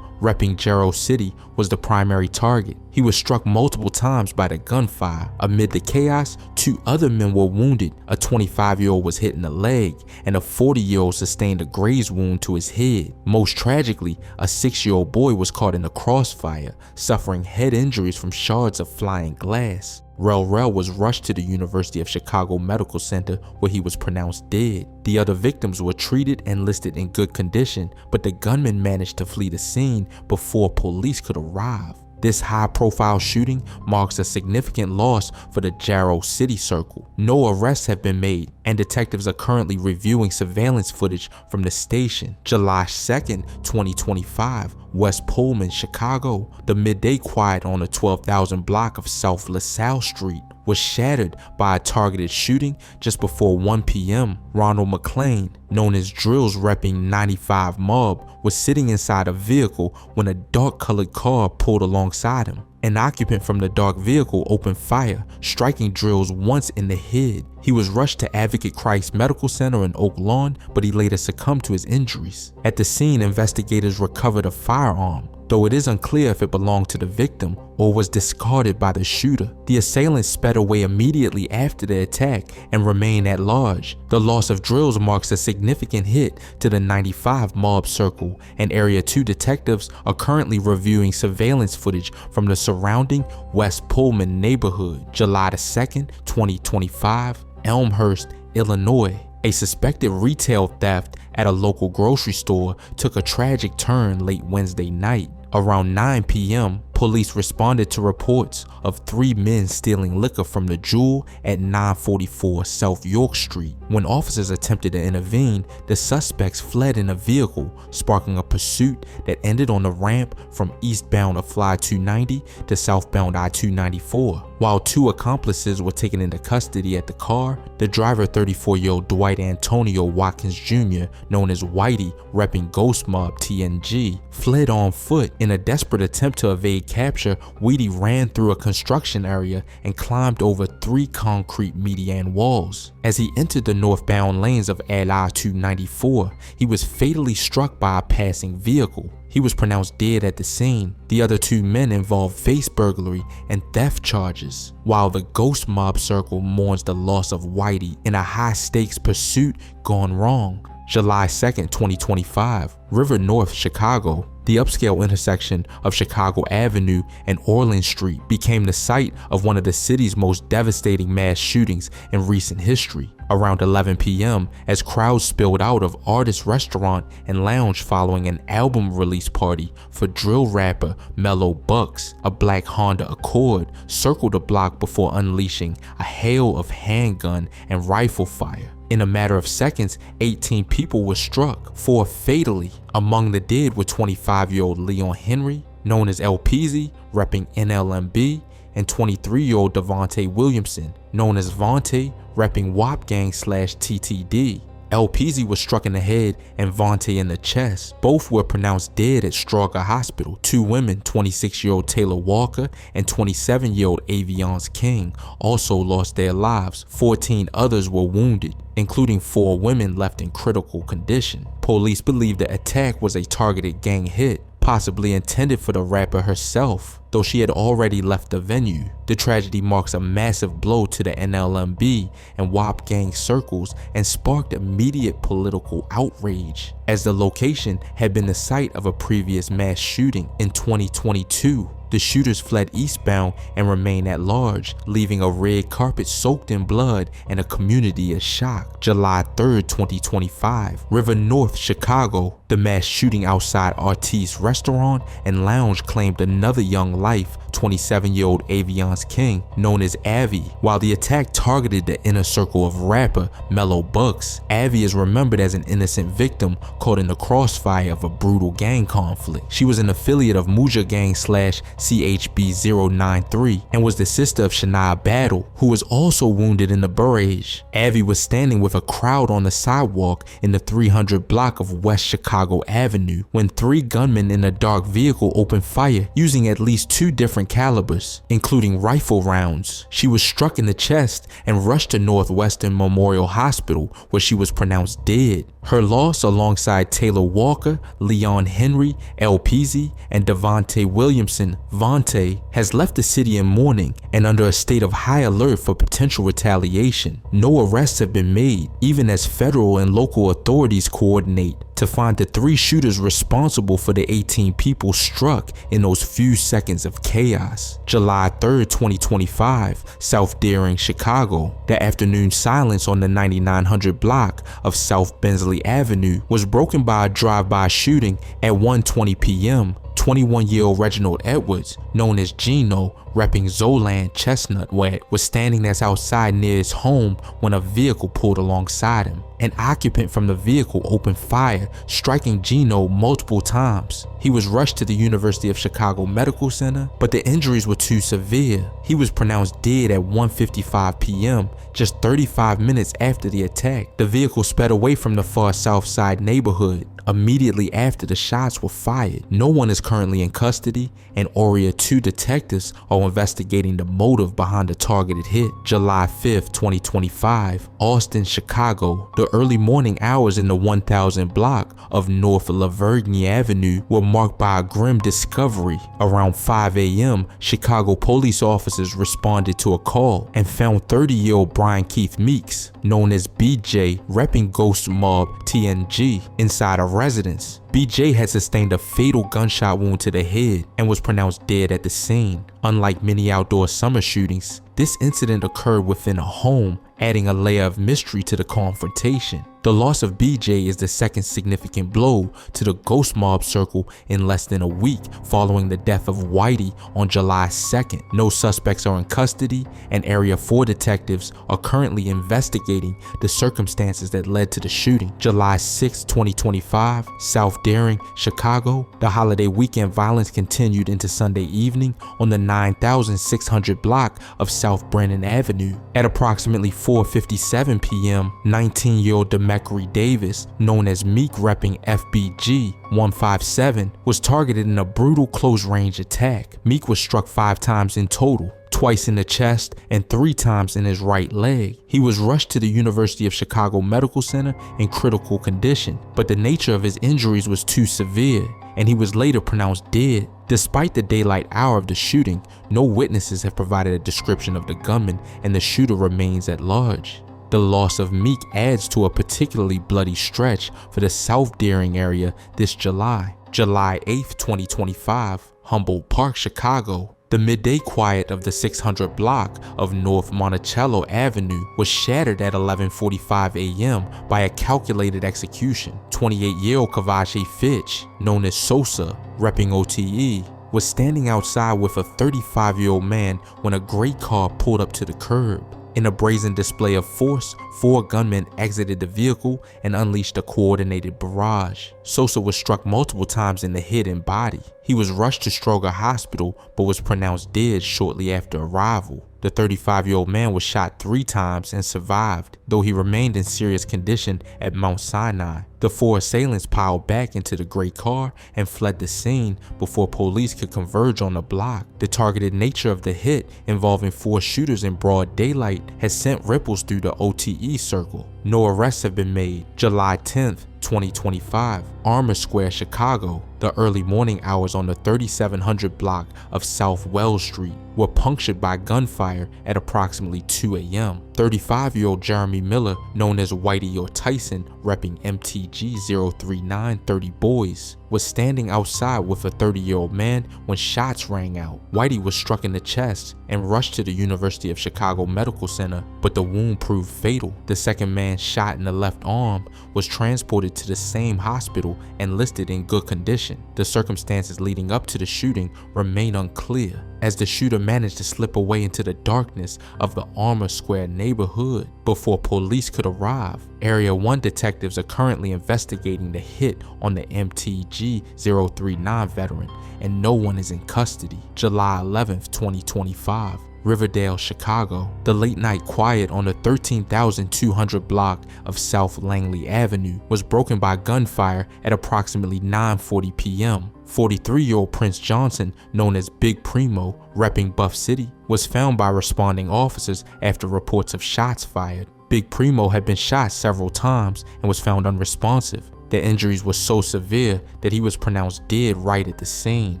repping Gerald City, was the primary target. He was struck multiple times by the gunfire. Amid the chaos, 2 other men were wounded. A 25-year-old was hit in the leg, and a 40-year-old sustained a graze wound to his head. Most tragically, a 6-year-old boy was caught in the crossfire, suffering head injuries from shards of flying glass. Rel was rushed to the University of Chicago Medical Center where he was pronounced dead. The other victims were treated and listed in good condition, but the gunman managed to flee the scene before police could arrive. This high-profile shooting marks a significant loss for the Jarrow City Circle. No arrests have been made, and detectives are currently reviewing surveillance footage from the station. July 2nd, 2025, West Pullman, Chicago. The midday quiet on the 12,000 block of South LaSalle Street was shattered by a targeted shooting just before 1 p.m. Ronald McLean, known as Drill's repping 95 Mob, was sitting inside a vehicle when a dark-colored car pulled alongside him. An occupant from the dark vehicle opened fire, striking Drills once in the head. He was rushed to Advocate Christ Medical Center in Oak Lawn, but he later succumbed to his injuries. At the scene, investigators recovered a firearm, though it is unclear if it belonged to the victim or was discarded by the shooter. The assailant sped away immediately after the attack and remained at large. The loss of Drills marks a significant hit to the 95 Mob Circle, and Area 2 detectives are currently reviewing surveillance footage from the surrounding West Pullman neighborhood. July 2nd, 2025, Elmhurst, Illinois. A suspected retail theft at a local grocery store took a tragic turn late Wednesday night. Around 9 p.m., police responded to reports of 3 men stealing liquor from the Jewel at 944 South York Street. When officers attempted to intervene, the suspects fled in a vehicle, sparking a pursuit that ended on the ramp from eastbound of Fly 290 to southbound I-294. While 2 accomplices were taken into custody at the car, the driver, 34-year-old Dwight Antonio Watkins Jr., known as Whitey, repping Ghost Mob TNG, fled on foot. In a desperate attempt to evade capture, Whitey ran through a construction area and climbed over 3 concrete median walls. As he entered the northbound lanes of I-294, he was fatally struck by a passing vehicle. He was pronounced dead at the scene. The other 2 men involved face burglary and theft charges, while the Ghost Mob Circle mourns the loss of Whitey in a high-stakes pursuit gone wrong. July 2nd, 2025, River North, Chicago. The upscale intersection of Chicago Avenue and Orland Street became the site of one of the city's most devastating mass shootings in recent history. Around 11 p.m., as crowds spilled out of Artist Restaurant and Lounge following an album release party for drill rapper Mellow Bucks, a black Honda Accord circled the block before unleashing a hail of handgun and rifle fire. In a matter of seconds, 18 people were struck, 4 fatally. Among the dead were 25-year-old Leon Henry, known as LPZ, repping NLMB, and 23-year-old Devontae Williamson, known as Vontae, repping WAP Gang /TTD. LPZ was struck in the head and Vontae in the chest. Both were pronounced dead at Strauger Hospital. 2 women, 26-year-old Taylor Walker and 27-year-old Aviance King, also lost their lives. 14 others were wounded, including 4 women left in critical condition. Police believe the attack was a targeted gang hit, possibly intended for the rapper herself, though she had already left the venue. The tragedy marks a massive blow to the NLMB and WAP gang circles and sparked immediate political outrage, as the location had been the site of a previous mass shooting in 2022. The shooters fled eastbound and remained at large, leaving a red carpet soaked in blood and a community in shock. July 3rd, 2025, River North, Chicago. The mass shooting outside Artiste Restaurant and Lounge claimed another young life, 27-year-old Avion's King, known as Avi. While the attack targeted the inner circle of rapper Mellow Bucks, Avi is remembered as an innocent victim caught in the crossfire of a brutal gang conflict. She was an affiliate of Muja Gang / CHB-093 and was the sister of Shania Battle, who was also wounded in the barrage. Avi was standing with a crowd on the sidewalk in the 300 block of West Chicago Avenue when 3 gunmen in a dark vehicle opened fire using at least 2 different calibers, including rifle rounds. She was struck in the chest and rushed to Northwestern Memorial Hospital, where she was pronounced dead. Her loss, alongside Taylor Walker, Leon Henry, LPZ, and Devontae Williamson, Vontae, has left the city in mourning and under a state of high alert for potential retaliation. No arrests have been made, even as federal and local authorities coordinate to find the 3 shooters responsible for the 18 people struck in those few seconds of chaos. July 3rd, 2025, South Deering, Chicago. The afternoon silence on the 9900 block of South Bensley Avenue was broken by a drive-by shooting at 1:20 p.m. 21-year-old Reginald Edwards, known as Gino, repping Zolan Chestnut Wet, was standing outside near his home when a vehicle pulled alongside him. An occupant from the vehicle opened fire, striking Gino multiple times. He was rushed to the University of Chicago Medical Center, but the injuries were too severe. He was pronounced dead at 1:55 p.m., just 35 minutes after the attack. The vehicle sped away from the far south side neighborhood immediately after the shots were fired. No one is currently in custody, and OREA 2 detectives are investigating the motive behind the targeted hit. July 5th, 2025, Austin, Chicago. The early morning hours in the 1000 block of North Lavergne Avenue were marked by a grim discovery. Around 5 a.m., Chicago police officers responded to a call and found 30-year-old Brian Keith Meeks, known as BJ, repping Ghost Mob TNG, inside a residence. BJ had sustained a fatal gunshot wound to the head and was pronounced dead at the scene. Unlike many outdoor summer shootings, this incident occurred within a home, adding a layer of mystery to the confrontation. The loss of BJ is the second significant blow to the Ghost Mob circle in less than a week following the death of Whitey on July 2nd. No suspects are in custody, and Area 4 detectives are currently investigating the circumstances that led to the shooting. July 6, 2025, South Deering, Chicago. The holiday weekend violence continued into Sunday evening on the 9600 block of South Brandon Avenue. At approximately 4:57 p.m., 19-year-old Demekri Davis, known as Meek repping FBG 157, was targeted in a brutal close-range attack. Meek was struck 5 times in total, twice in the chest and 3 times in his right leg. He was rushed to the University of Chicago Medical Center in critical condition, but the nature of his injuries was too severe, and he was later pronounced dead. Despite the daylight hour of the shooting, no witnesses have provided a description of the gunman, and the shooter remains at large. The loss of Meek adds to a particularly bloody stretch for the South Deering area this July. July 8th, 2025, Humboldt Park, Chicago. The midday quiet of the 600 block of North Monticello Avenue was shattered at 11:45 a.m. by a calculated execution. 28-year-old Kavache Fitch, known as Sosa, repping OTE, was standing outside with a 35-year-old man when a gray car pulled up to the curb. In a brazen display of force, 4 gunmen exited the vehicle and unleashed a coordinated barrage. Sosa was struck multiple times in the head and body. He was rushed to Stroger Hospital but was pronounced dead shortly after arrival. The 35-year-old man was shot 3 times and survived, though he remained in serious condition at Mount Sinai. The 4 assailants piled back into the gray car and fled the scene before police could converge on the block. The targeted nature of the hit, involving 4 shooters in broad daylight, has sent ripples through the OTE circle. No arrests have been made. July 10th, 2025, Armour Square, Chicago. The early morning hours on the 3700 block of South Wells Street. were punctured by gunfire at approximately 2 a.m. 35-year-old Jeremy Miller, known as Whitey or Tyson, repping MTG 03930 Boys, was standing outside with a 30-year-old man when shots rang out. Whitey was struck in the chest and rushed to the University of Chicago Medical Center, but the wound proved fatal. The second man, shot in the left arm, was transported to the same hospital and listed in good condition. The circumstances leading up to the shooting remain unclear, as the shooter managed to slip away into the darkness of the Armour Square neighborhood before police could arrive. Area 1 detectives are currently investigating the hit on the MTG 039 veteran, and no one is in custody. July 11th, 2025. Riverdale, Chicago. The late night quiet on the 13,200 block of South Langley Avenue was broken by gunfire at approximately 9:40 p.m. 43-year-old Prince Johnson, known as Big Primo, repping Buff City, was found by responding officers after reports of shots fired. Big Primo had been shot several times and was found unresponsive. The injuries were so severe that he was pronounced dead right at the scene.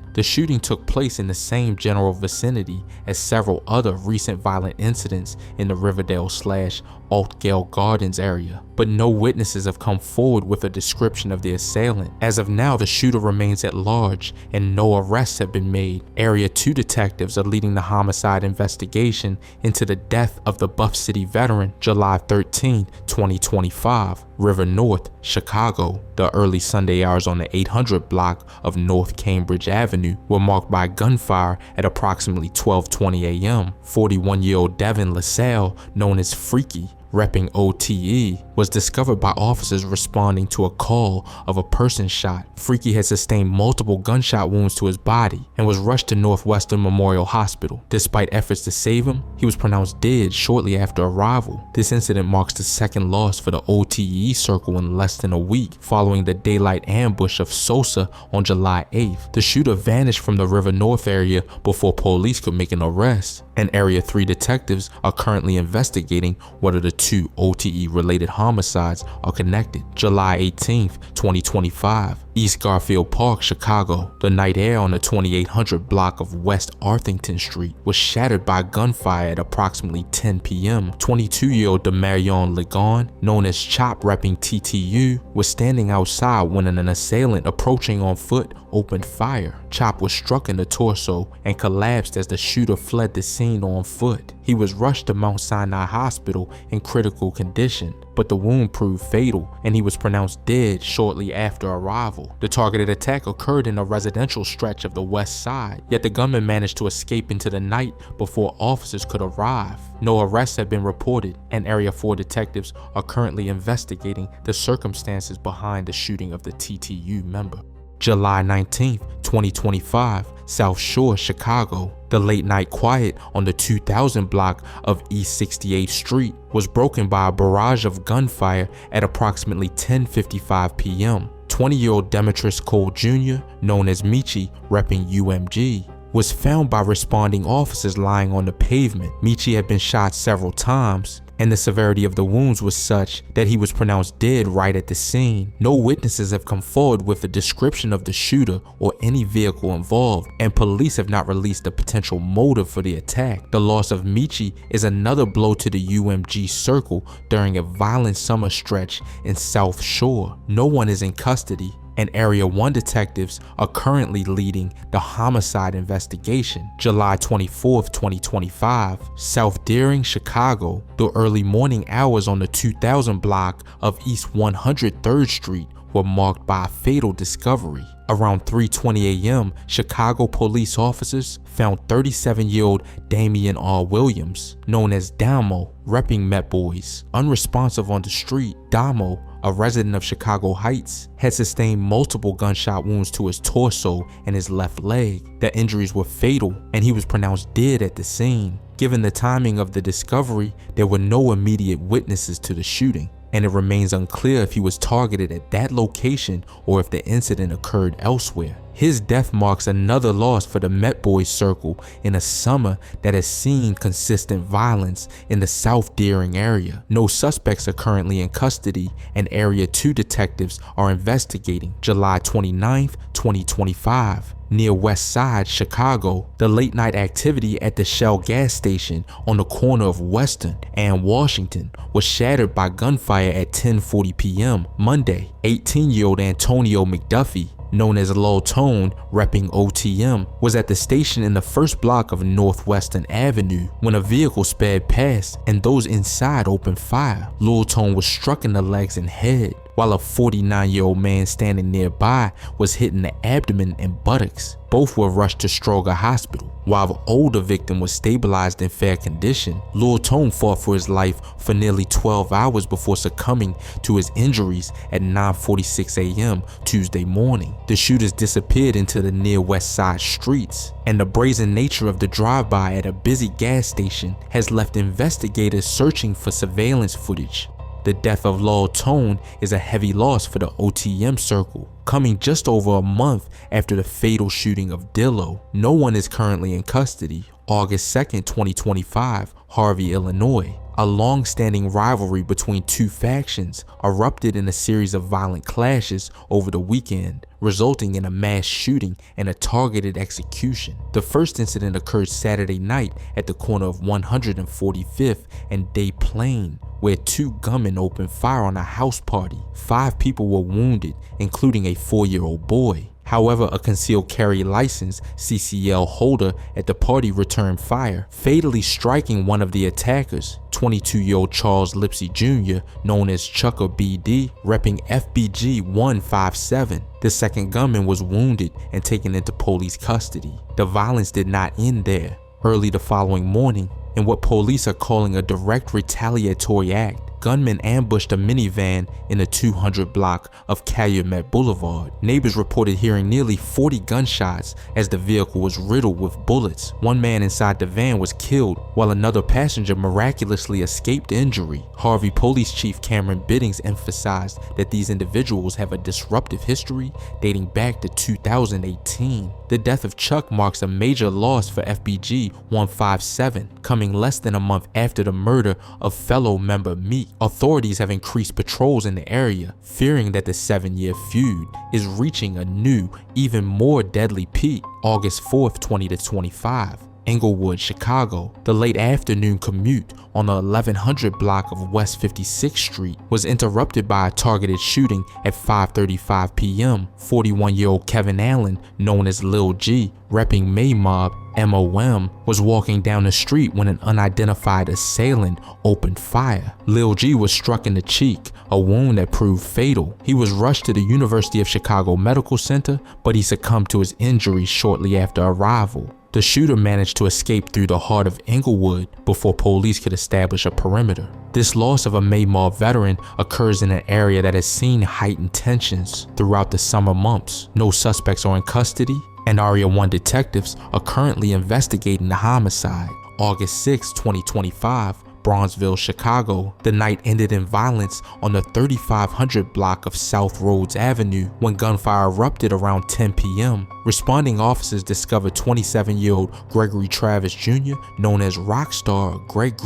The shooting took place in the same general vicinity as several other recent violent incidents in the Riverdale/Altgeld Gardens area, but no witnesses have come forward with a description of the assailant. As of now, the shooter remains at large and no arrests have been made. Area 2 detectives are leading the homicide investigation into the death of the Buff City veteran July 13, 2025. River North, Chicago. The early Sunday hours on the 800 block of North Cambridge Avenue were marked by gunfire at approximately 12:20 a.m. 41-year-old Devin LaSalle, known as Freaky, repping OTE, was discovered by officers responding to a call of a person shot. Freaky had sustained multiple gunshot wounds to his body and was rushed to Northwestern Memorial Hospital. Despite efforts to save him, he was pronounced dead shortly after arrival. This incident marks the second loss for the OTE circle in less than a week, following the daylight ambush of Sosa on July 8th. The shooter vanished from the River North area before police could make an arrest, and Area 3 detectives are currently investigating whether the two OTE-related homicides are connected. July 18th, 2025. East Garfield Park, Chicago. The night air on the 2800 block of West Arthington Street was shattered by gunfire at approximately 10 p.m. 22-year-old Demarion Ligon, known as Chop repping TTU, was standing outside when an assailant approaching on foot opened fire. Chop was struck in the torso and collapsed as the shooter fled the scene on foot. He was rushed to Mount Sinai Hospital in critical condition, but the wound proved fatal and he was pronounced dead shortly after arrival. The targeted attack occurred in a residential stretch of the west side, yet the gunman managed to escape into the night before officers could arrive. No arrests have been reported, and Area 4 detectives are currently investigating the circumstances behind the shooting of the TTU member. July 19th, 2025, South Shore, Chicago. The late night quiet on the 2000 block of East 68th Street was broken by a barrage of gunfire at approximately 10:55 p.m. 20-year-old Demetrius Cole Jr., known as Michi, repping UMG, was found by responding officers lying on the pavement. Michi had been shot several times, and the severity of the wounds was such that he was pronounced dead right at the scene. No witnesses have come forward with a description of the shooter or any vehicle involved, and police have not released a potential motive for the attack. The loss of Michi is another blow to the UMG circle during a violent summer stretch in South Shore. No one is in custody, and Area 1 detectives are currently leading the homicide investigation. July 24th, 2025, South Deering, Chicago. The early morning hours on the 2000 block of East 103rd Street were marked by a fatal discovery. Around 3:20 a.m., Chicago police officers found 37-year-old Damian R. Williams, known as Damo, repping Met Boys, unresponsive on the street. Damo, a resident of Chicago Heights, had sustained multiple gunshot wounds to his torso and his left leg. The injuries were fatal, and he was pronounced dead at the scene. Given the timing of the discovery, there were no immediate witnesses to the shooting, and it remains unclear if he was targeted at that location or if the incident occurred elsewhere. His death marks another loss for the Met Boys Circle in a summer that has seen consistent violence in the South Deering area. No suspects are currently in custody, and Area 2 detectives are investigating. July 29th, 2025. Near West Side, Chicago, the late night activity at the Shell gas station on the corner of Western and Washington was shattered by gunfire at 10:40 p.m. Monday. 18-year-old Antonio McDuffie, known as Lil Tone, repping OTM, was at the station in the first block of Northwestern Avenue when a vehicle sped past and those inside opened fire. Lil Tone was struck in the legs and head, while a 49-year-old man standing nearby was hit in the abdomen and buttocks. Both were rushed to Stroger Hospital. While the older victim was stabilized in fair condition, Lil Tone fought for his life for nearly 12 hours before succumbing to his injuries at 9:46 a.m. Tuesday morning. The shooters disappeared into the near West Side streets, and the brazen nature of the drive-by at a busy gas station has left investigators searching for surveillance footage. The death of Lil Tone is a heavy loss for the OTM circle, coming just over a month after the fatal shooting of Dillo. No one is currently in custody. August 2nd, 2025, Harvey, Illinois. A long-standing rivalry between two factions erupted in a series of violent clashes over the weekend, resulting in a mass shooting and a targeted execution. The first incident occurred Saturday night at the corner of 145th and Des Plaines, where two gunmen opened fire on a house party. 5 people were wounded, including a 4-year-old boy. However, a concealed carry license (CCL) holder at the party returned fire, fatally striking one of the attackers. 22-year-old Charles Lipsy Jr., known as Chucker BD, repping FBG 157. The second gunman was wounded and taken into police custody. The violence did not end there. Early the following morning, in what police are calling a direct retaliatory act, gunmen ambushed a minivan in the 200 block of Calumet Boulevard. Neighbors reported hearing nearly 40 gunshots as the vehicle was riddled with bullets. One man inside the van was killed, while another passenger miraculously escaped injury. Harvey Police Chief Cameron Biddings emphasized that these individuals have a disruptive history dating back to 2018. The death of Chuck marks a major loss for FBG 157, coming less than a month after the murder of fellow member Meek. Authorities have increased patrols in the area, fearing that the 7-year feud is reaching a new, even more deadly peak. August 4th, 2025. Englewood, Chicago. The late afternoon commute on the 1100 block of West 56th Street was interrupted by a targeted shooting at 5:35 p.m. 41-year-old Kevin Allen, known as Lil G, repping May Mob MOM, was walking down the street when an unidentified assailant opened fire. Lil G was struck in the cheek, a wound that proved fatal. He was rushed to the University of Chicago Medical Center, but he succumbed to his injuries shortly after arrival. The shooter managed to escape through the heart of Englewood before police could establish a perimeter. This loss of a May Mob veteran occurs in an area that has seen heightened tensions throughout the summer months. No suspects are in custody, and Area 1 detectives are currently investigating the homicide. August 6, 2025. Bronzeville, Chicago. The night ended in violence on the 3500 block of South Rhodes Avenue when gunfire erupted around 10 p.m. Responding officers discovered 27-year-old Gregory Travis Jr., known as Rockstar Greg,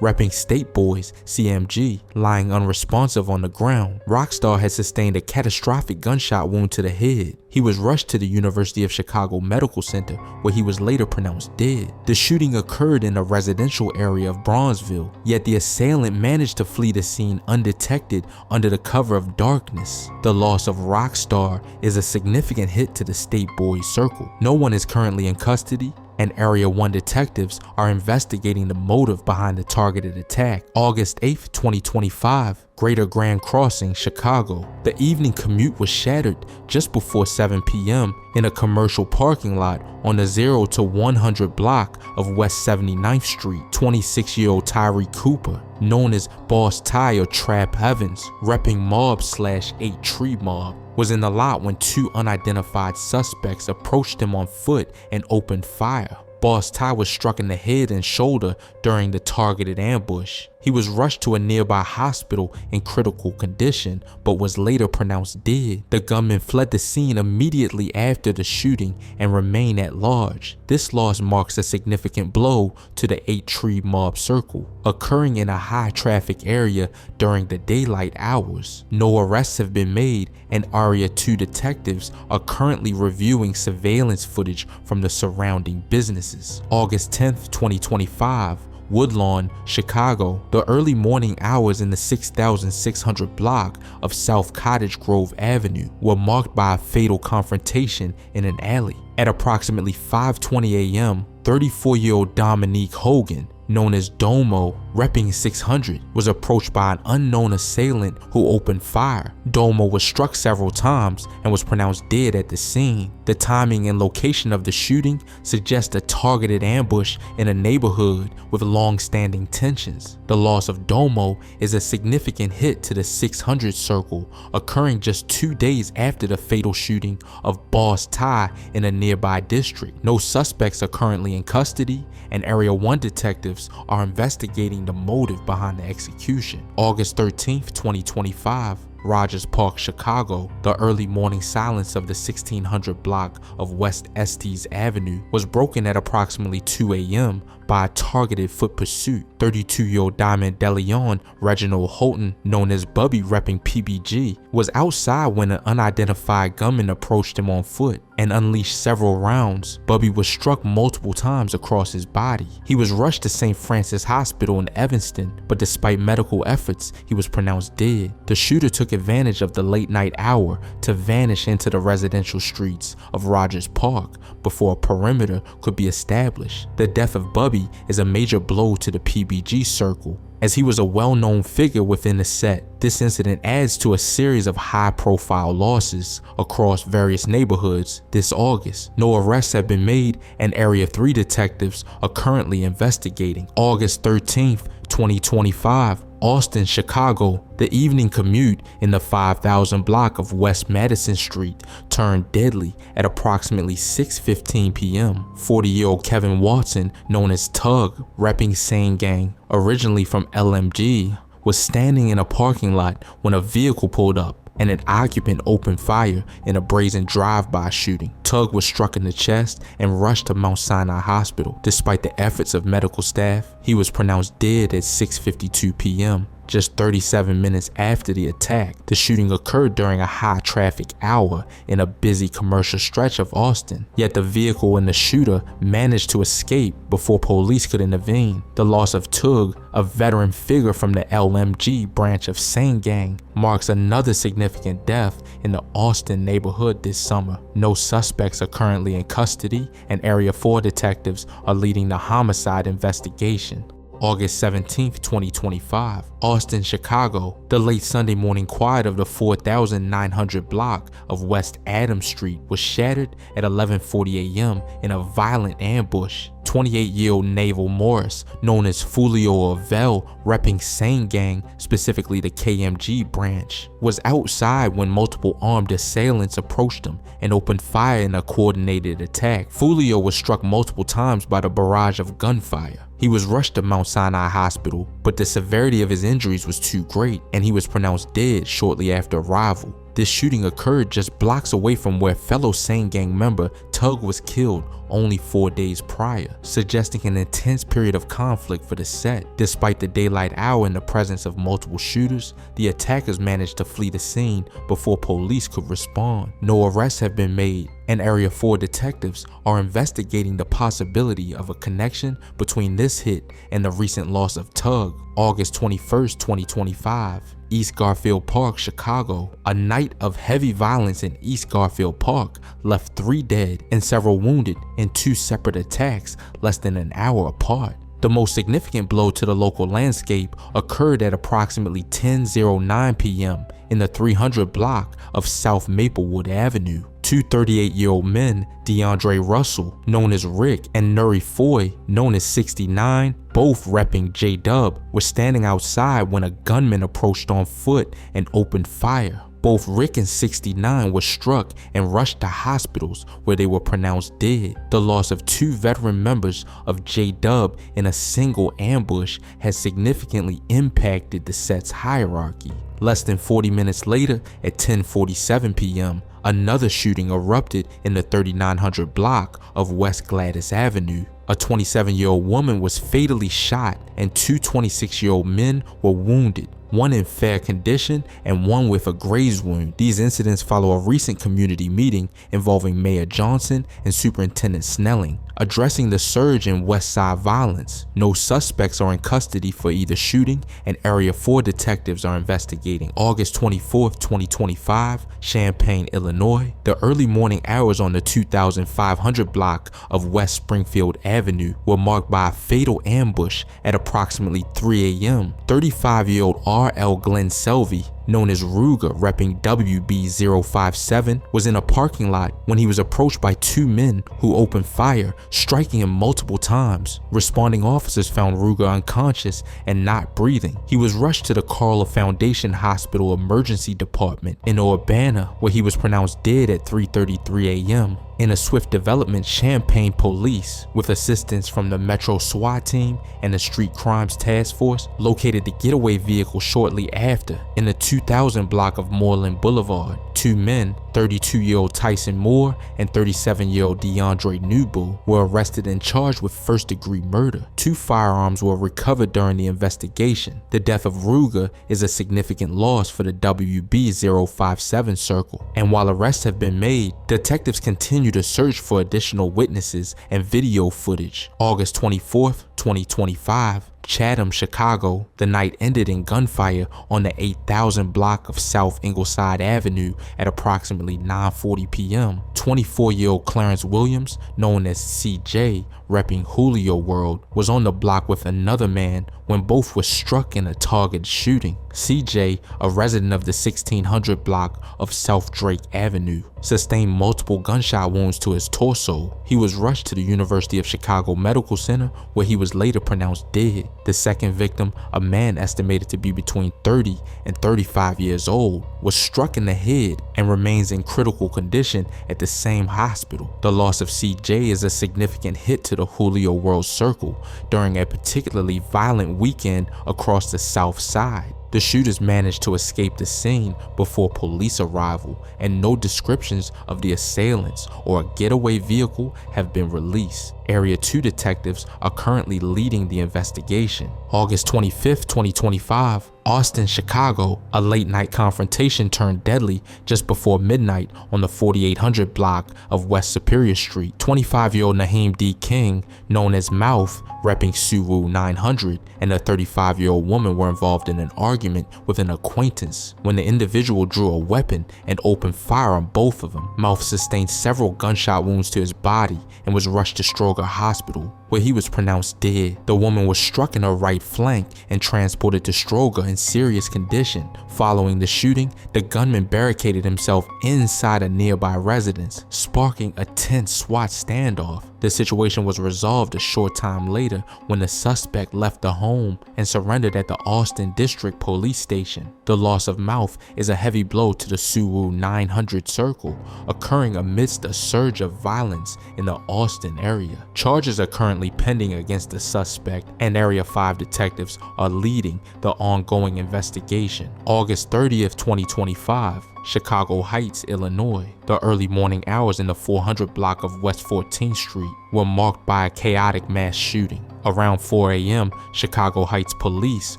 repping State Boys CMG, lying unresponsive on the ground. Rockstar had sustained a catastrophic gunshot wound to the head. He was rushed to the University of Chicago Medical Center, where he was later pronounced dead. The shooting occurred in a residential area of Bronzeville, yet the assailant managed to flee the scene undetected under the cover of darkness. The loss of Rockstar is a significant hit to the State Boys circle. No one is currently in custody, and Area 1 detectives are investigating the motive behind the targeted attack. August 8, 2025, Greater Grand Crossing, Chicago. The evening commute was shattered just before 7 p.m. in a commercial parking lot on the 0 to 100 block of West 79th Street. 26-year-old Tyree Cooper, known as Boss Ty or Trap Evans, repping Mob/8 Tree Mob, was in the lot when 2 unidentified suspects approached him on foot and opened fire. Boss Ty was struck in the head and shoulder during the targeted ambush. He was rushed to a nearby hospital in critical condition, but was later pronounced dead. The gunman fled the scene immediately after the shooting and remained at large. This loss marks a significant blow to the 8-tree mob circle, occurring in a high-traffic area during the daylight hours. No arrests have been made, and Area 2 detectives are currently reviewing surveillance footage from the surrounding businesses. August 10th, 2025. Woodlawn, Chicago. The early morning hours in the 6600 block of South Cottage Grove Avenue were marked by a fatal confrontation in an alley. At approximately 5:20 a.m., 34-year-old Dominique Hogan, known as Domo, repping 600, was approached by an unknown assailant who opened fire. Domo was struck several times and was pronounced dead at the scene. The timing and location of the shooting suggest a targeted ambush in a neighborhood with long-standing tensions. The loss of Domo is a significant hit to the 600 circle, occurring just 2 days after the fatal shooting of Boss Ty in a nearby district. No suspects are currently in custody, and Area 1 detectives are investigating the motive behind the execution. August 13th, 2025. Rogers Park, Chicago. The early morning silence of the 1600 block of West Estes Avenue was broken at approximately 2 a.m. by a targeted foot pursuit. 32-year-old Diamond DeLeon Reginald Houghton, known as Bubby repping PBG, was outside when an unidentified gunman approached him on foot and unleashed several rounds. Bubby was struck multiple times across his body. He was rushed to St. Francis Hospital in Evanston, but despite medical efforts, he was pronounced dead. The shooter took advantage of the late night hour to vanish into the residential streets of Rogers Park before a perimeter could be established. The death of Bubby is a major blow to the PBG circle, as he was a well-known figure within the set. This incident adds to a series of high-profile losses across various neighborhoods this August. No arrests have been made, and Area 3 detectives are currently investigating. August 13th, 2025. Austin, Chicago. The evening commute in the 5000 block of West Madison Street turned deadly at approximately 6:15 p.m. 40-year-old Kevin Watson, known as Tug, repping Sane Gang, originally from LMG, was standing in a parking lot when a vehicle pulled up and an occupant opened fire in a brazen drive-by shooting. Tug was struck in the chest and rushed to Mount Sinai Hospital. Despite the efforts of medical staff, he was pronounced dead at 6:52 p.m. Just 37 minutes after the attack. The shooting occurred during a high-traffic hour in a busy commercial stretch of Austin, yet the vehicle and the shooter managed to escape before police could intervene. The loss of Tug, a veteran figure from the LMG branch of Sane Gang, marks another significant death in the Austin neighborhood this summer. No suspects are currently in custody, and Area 4 detectives are leading the homicide investigation. August 17th, 2025. Austin, Chicago. The late Sunday morning quiet of the 4900 block of West Adams Street was shattered at 11:40 a.m. in a violent ambush. 28-year-old Naval Morris, known as Fulio Avell, repping Sane Gang, specifically the KMG branch, was outside when multiple armed assailants approached him and opened fire in a coordinated attack. Fulio was struck multiple times by the barrage of gunfire. He was rushed to Mount Sinai Hospital, but the severity of his injuries was too great, and he was pronounced dead shortly after arrival. This shooting occurred just blocks away from where fellow Sane Gang member Tug was killed only 4 days prior, suggesting an intense period of conflict for the set. Despite the daylight hour and the presence of multiple shooters, the attackers managed to flee the scene before police could respond. No arrests have been made, and Area 4 detectives are investigating the possibility of a connection between this hit and the recent loss of Tug. August 21st, 2025. East Garfield Park, Chicago. A night of heavy violence in East Garfield Park left 3 dead and several wounded in 2 separate attacks less than an hour apart. The most significant blow to the local landscape occurred at approximately 10:09 p.m. in the 300 block of South Maplewood Avenue. 2 38-year-old men, DeAndre Russell, known as Rick, and Nuri Foy, known as 69, both repping J-Dub, were standing outside when a gunman approached on foot and opened fire. Both Rick and 69 were struck and rushed to hospitals where they were pronounced dead. The loss of 2 veteran members of J-Dub in a single ambush has significantly impacted the set's hierarchy. Less than 40 minutes later, at 10:47 p.m., another shooting erupted in the 3900 block of West Gladys Avenue. A 27-year-old woman was fatally shot and 2 26-year-old men were wounded, one in fair condition and one with a graze wound. These incidents follow a recent community meeting involving Mayor Johnson and Superintendent Snelling, addressing the surge in West Side violence. No suspects are in custody for either shooting, and Area 4 detectives are investigating. August 24th, 2025, Champaign, Illinois. The early morning hours on the 2500 block of West Springfield Avenue were marked by a fatal ambush at approximately 3 a.m. 35-year-old R.L. Glenn Selvey, known as Ruger, repping WB057, was in a parking lot when he was approached by 2 men who opened fire, striking him multiple times. Responding officers found Ruger unconscious and not breathing. He was rushed to the Carla Foundation Hospital Emergency Department in Urbana, where he was pronounced dead at 3:33 a.m. In a swift development, Champaign police, with assistance from the Metro SWAT team and the Street Crimes Task Force, located the getaway vehicle shortly after in the 2000 block of Moreland Boulevard. 2 men, 32-year-old Tyson Moore and 37-year-old DeAndre Newbull, were arrested and charged with first-degree murder. 2 firearms were recovered during the investigation. The death of Ruger is a significant loss for the WB057 circle, and while arrests have been made, detectives continue to search for additional witnesses and video footage. August 24th, 2025, Chatham, Chicago. The night ended in gunfire on the 8000 block of South Ingleside Avenue at approximately 9:40 p.m. 24-year-old Clarence Williams, known as CJ, repping Julio World, was on the block with another man when both were struck in a targeted shooting. CJ, a resident of the 1600 block of South Drake Avenue, sustained multiple gunshot wounds to his torso. He was rushed to the University of Chicago Medical Center, where he was later pronounced dead. The second victim, a man estimated to be between 30 and 35 years old, was struck in the head and remains in critical condition at the same hospital. The loss of CJ is a significant hit to the Julio World circle during a particularly violent weekend across the South Side. The shooters managed to escape the scene before police arrival, and no descriptions of the assailants or a getaway vehicle have been released. Area 2 detectives are currently leading the investigation. August 25th, 2025, Austin, Chicago. A late-night confrontation turned deadly just before midnight on the 4800 block of West Superior Street. 25-year-old Naheem D. King, known as Mouth, repping Suwu 900, and a 35-year-old woman were involved in an argument with an acquaintance when the individual drew a weapon and opened fire on both of them. Mouth sustained several gunshot wounds to his body and was rushed to Stroger Hospital, where he was pronounced dead. The woman was struck in her right flank and transported to Stroger in serious condition. Following the shooting, the gunman barricaded himself inside a nearby residence, sparking a tense SWAT standoff. The situation was resolved a short time later when the suspect left the home and surrendered at the Austin District Police Station. The loss of Mouth is a heavy blow to the Suwu 900 circle, occurring amidst a surge of violence in the Austin area. Charges are currently pending against the suspect, and Area 5 detectives are leading the ongoing investigation. August 30th, 2025, Chicago Heights, Illinois. The early morning hours in the 400 block of West 14th Street were marked by a chaotic mass shooting. Around 4 a.m., Chicago Heights police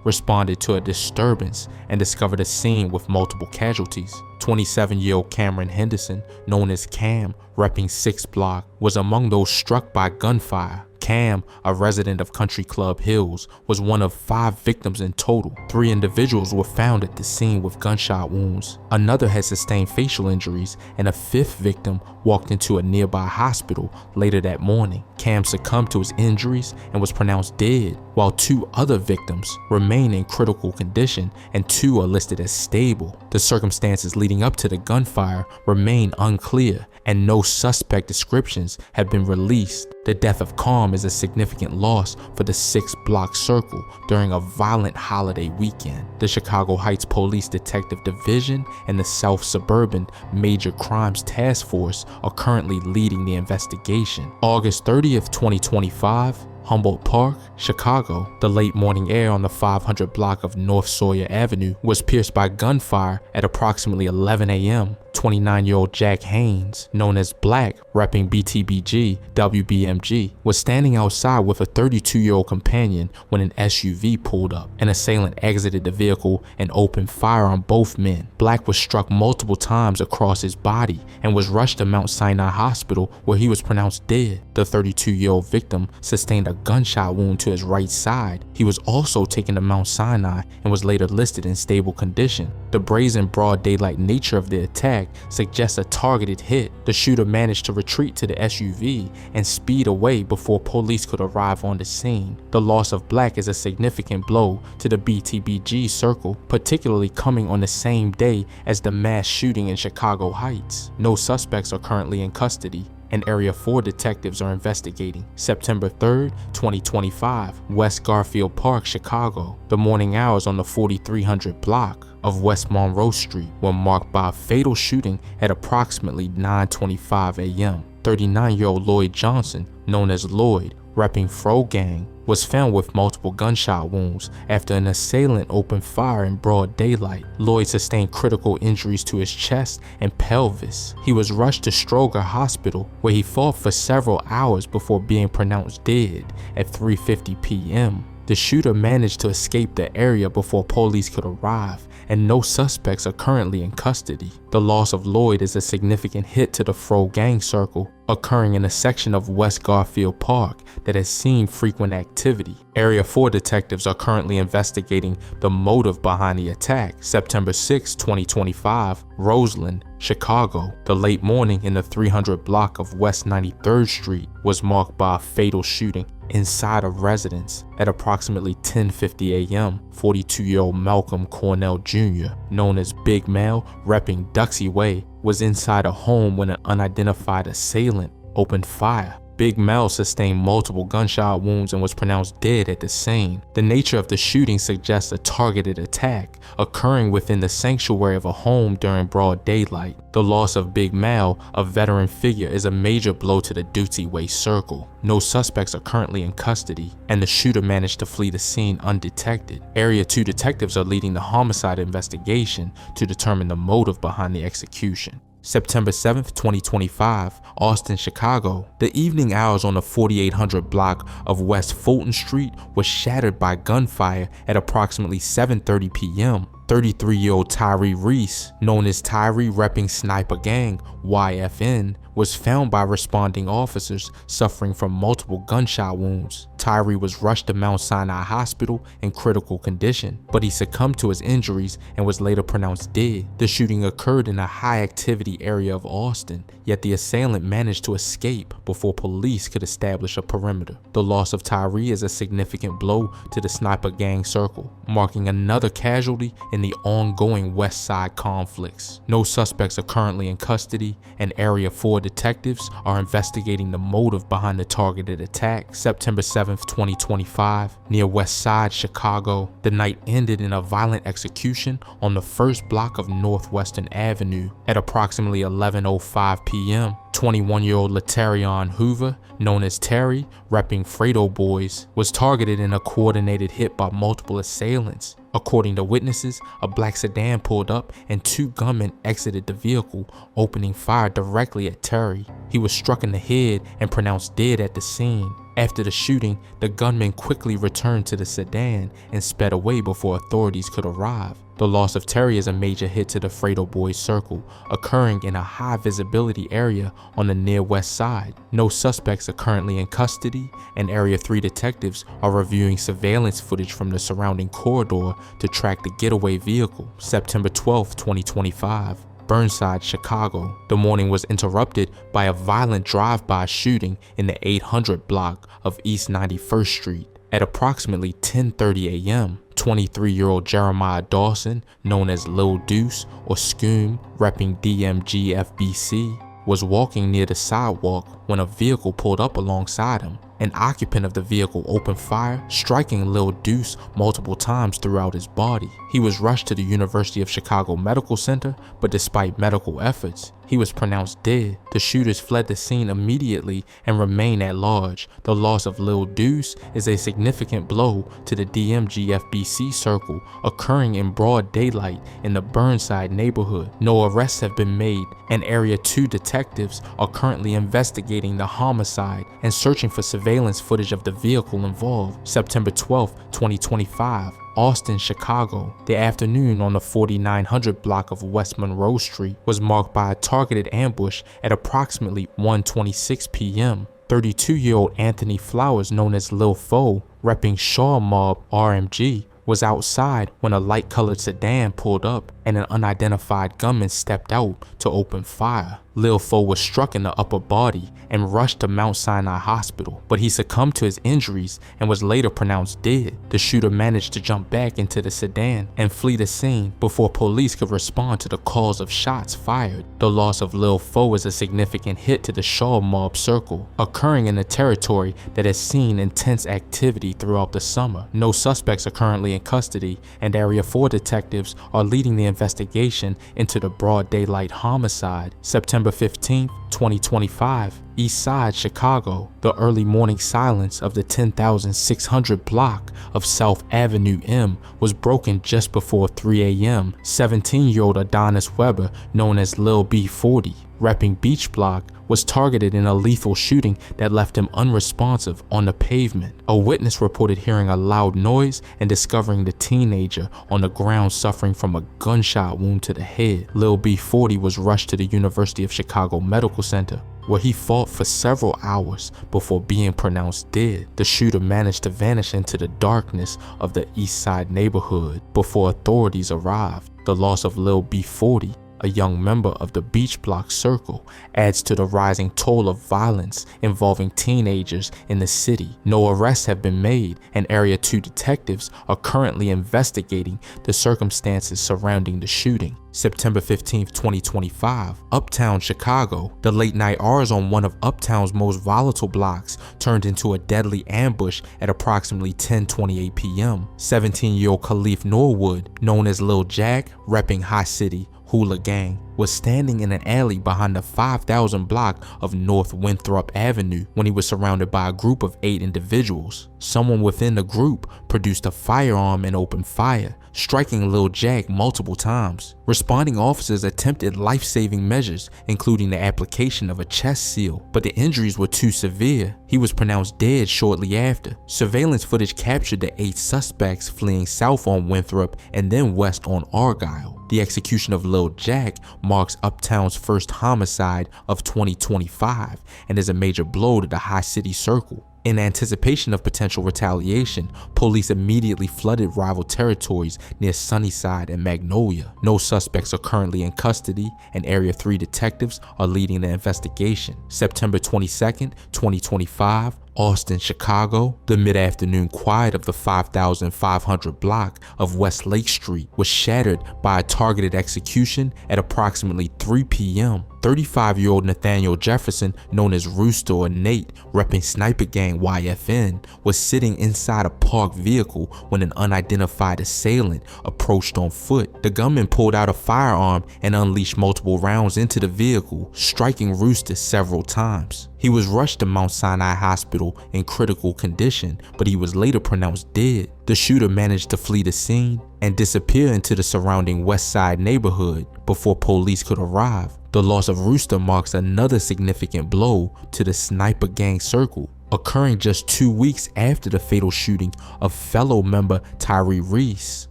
responded to a disturbance and discovered a scene with multiple casualties. 27-year-old Cameron Henderson, known as Cam, repping 6th block, was among those struck by gunfire. Cam, a resident of Country Club Hills, was one of 5 victims in total. 3 individuals were found at the scene with gunshot wounds. Another had sustained facial injuries, and a 5th victim walked into a nearby hospital later that morning. Cam succumbed to his injuries and was pronounced dead, while 2 other victims remain in critical condition and 2 are listed as stable. The circumstances leading up to the gunfire remain unclear, and no suspect descriptions have been released. The death of Calm is a significant loss for the 6-block circle during a violent holiday weekend. The Chicago Heights Police Detective Division and the South Suburban Major Crimes Task Force are currently leading the investigation. August 30th, 2025, Humboldt Park, Chicago. The late morning air on the 500 block of North Sawyer Avenue was pierced by gunfire at approximately 11 a.m. 29-year-old Jack Haynes, known as Black, repping BTBG, WBMG, was standing outside with a 32-year-old companion when an SUV pulled up. An assailant exited the vehicle and opened fire on both men. Black was struck multiple times across his body and was rushed to Mount Sinai Hospital, where he was pronounced dead. The 32-year-old victim sustained a gunshot wound to his right side. He was also taken to Mount Sinai and was later listed in stable condition. The brazen broad daylight nature of the attack suggests a targeted hit. The shooter managed to retreat to the SUV and speed away before police could arrive on the scene. The loss of Black is a significant blow to the BTBG circle, particularly coming on the same day as the mass shooting in Chicago Heights. No suspects are currently in custody, and Area 4 detectives are investigating. September 3rd, 2025, West Garfield Park, Chicago. The morning hours on the 4300 block of West Monroe Street were marked by a fatal shooting at approximately 9:25 a.m. 39-year-old Lloyd Johnson, known as Lloyd, repping Fro Gang, was found with multiple gunshot wounds after an assailant opened fire in broad daylight. Lloyd sustained critical injuries to his chest and pelvis. He was rushed to Stroger Hospital, where he fought for several hours before being pronounced dead at 3:50 p.m. The shooter managed to escape the area before police could arrive, and no suspects are currently in custody. The loss of Lloyd is a significant hit to the Fro Gang circle, occurring in a section of West Garfield Park that has seen frequent activity. Area 4 detectives are currently investigating the motive behind the attack. September 6, 2025, Roseland, Chicago. The late morning in the 300 block of West 93rd Street was marked by a fatal shooting inside a residence at approximately 10:50 a.m. 42-year-old Malcolm Cornell Jr., known as Big Mal, repping Duxie Way, was inside a home when an unidentified assailant opened fire. Big Mal sustained multiple gunshot wounds and was pronounced dead at the scene. The nature of the shooting suggests a targeted attack occurring within the sanctuary of a home during broad daylight. The loss of Big Mal, a veteran figure, is a major blow to the Duty Way circle. No suspects are currently in custody, and the shooter managed to flee the scene undetected. Area 2 detectives are leading the homicide investigation to determine the motive behind the execution. September 7th, 2025, Austin, Chicago. The evening hours on the 4800 block of West Fulton Street was shattered by gunfire at approximately 7:30 p.m. 33-year-old Tyree Reese, known as Tyree repping Sniper Gang, YFN, was found by responding officers suffering from multiple gunshot wounds. Tyree was rushed to Mount Sinai Hospital in critical condition, but he succumbed to his injuries and was later pronounced dead. The shooting occurred in a high-activity area of Austin, yet the assailant managed to escape before police could establish a perimeter. The loss of Tyree is a significant blow to the Sniper Gang circle, marking another casualty in the ongoing West Side conflicts. No suspects are currently in custody, and Area 4 detectives are investigating the motive behind the targeted attack. September 7th, 2025, near West Side, Chicago. The night ended in a violent execution on the first block of Northwestern Avenue at approximately 11:05 p.m. 21-year-old Latarion Hoover, known as Terry, repping Fredo Boys, was targeted in a coordinated hit by multiple assailants. According to witnesses, a black sedan pulled up and two gunmen exited the vehicle, opening fire directly at Terry. He was struck in the head and pronounced dead at the scene. After the shooting, the gunman quickly returned to the sedan and sped away before authorities could arrive. The loss of Terry is a major hit to the Fredo Boys circle, occurring in a high visibility area on the near west side. No suspects are currently in custody, and Area 3 detectives are reviewing surveillance footage from the surrounding corridor to track the getaway vehicle. September 12, 2025. Burnside, Chicago. The morning was interrupted by a violent drive-by shooting in the 800 block of East 91st Street. At approximately 10:30 a.m., 23-year-old Jeremiah Dawson, known as Lil Deuce or Scoom, repping DMG FBC, was walking near the sidewalk when a vehicle pulled up alongside him. An occupant of the vehicle opened fire, striking Lil Deuce multiple times throughout his body. He was rushed to the University of Chicago Medical Center, but despite medical efforts, he was pronounced dead. The shooters fled the scene immediately and remain at large. The loss of Lil Deuce is a significant blow to the DMG-FBC circle, occurring in broad daylight in the Burnside neighborhood. No arrests have been made, and Area 2 detectives are currently investigating the homicide and searching for surveillance footage of the vehicle involved. September 12, 2025. Austin, Chicago. The afternoon on the 4900 block of West Monroe Street was marked by a targeted ambush at approximately 1:26 p.m. 32-year-old Anthony Flowers, known as Lil Fo, repping Shaw Mob RMG, was outside when a light-colored sedan pulled up and an unidentified gunman stepped out to open fire. Lil Fo was struck in the upper body and rushed to Mount Sinai Hospital, but he succumbed to his injuries and was later pronounced dead. The shooter managed to jump back into the sedan and flee the scene before police could respond to the calls of shots fired. The loss of Lil Fo is a significant hit to the Shaw Mob circle, occurring in a territory that has seen intense activity throughout the summer. No suspects are currently in custody, and Area 4 detectives are leading the investigation into the broad daylight homicide. September 15, 2025, East Side, Chicago. The early morning silence of the 10,600 block of South Avenue M was broken just before 3 a.m. 17-year-old Adonis Weber, known as Lil B40, repping Beach Block, was targeted in a lethal shooting that left him unresponsive on the pavement. A witness reported hearing a loud noise and discovering the teenager on the ground suffering from a gunshot wound to the head. Lil B40 was rushed to the University of Chicago Medical Center, where he fought for several hours before being pronounced dead. The shooter managed to vanish into the darkness of the East Side neighborhood before authorities arrived. The loss of Lil B40, a young member of the Beach Block circle, adds to the rising toll of violence involving teenagers in the city. No arrests have been made, and Area 2 detectives are currently investigating the circumstances surrounding the shooting. September 15, 2025, Uptown, Chicago. The late night hours on one of Uptown's most volatile blocks turned into a deadly ambush at approximately 10:28 p.m. 17-year-old Khalif Norwood, known as Lil Jack, repping High City Hula Gang, was standing in an alley behind the 5000 block of North Winthrop Avenue when he was surrounded by a group of 8 individuals. Someone within the group produced a firearm and opened fire, striking Lil Jack multiple times. Responding officers attempted life-saving measures, including the application of a chest seal, but the injuries were too severe. He was pronounced dead shortly after. Surveillance footage captured the 8 suspects fleeing south on Winthrop and then west on Argyle. The execution of Lil Jack marks Uptown's first homicide of 2025 and is a major blow to the High City circle. In anticipation of potential retaliation, police immediately flooded rival territories near Sunnyside and Magnolia. No suspects are currently in custody, and Area 3 detectives are leading the investigation. September 22, 2025, Austin, Chicago. The mid-afternoon quiet of the 5500 block of West Lake Street was shattered by a targeted execution at approximately 3 p.m. 35-year-old Nathaniel Jefferson, known as Rooster or Nate, repping Sniper Gang YFN, was sitting inside a parked vehicle when an unidentified assailant approached on foot. The gunman pulled out a firearm and unleashed multiple rounds into the vehicle, striking Rooster several times. He was rushed to Mount Sinai Hospital in critical condition, but he was later pronounced dead. The shooter managed to flee the scene and disappear into the surrounding West Side neighborhood before police could arrive. The loss of Rooster marks another significant blow to the Sniper Gang circle, occurring just 2 weeks after the fatal shooting of fellow member Tyree Reese.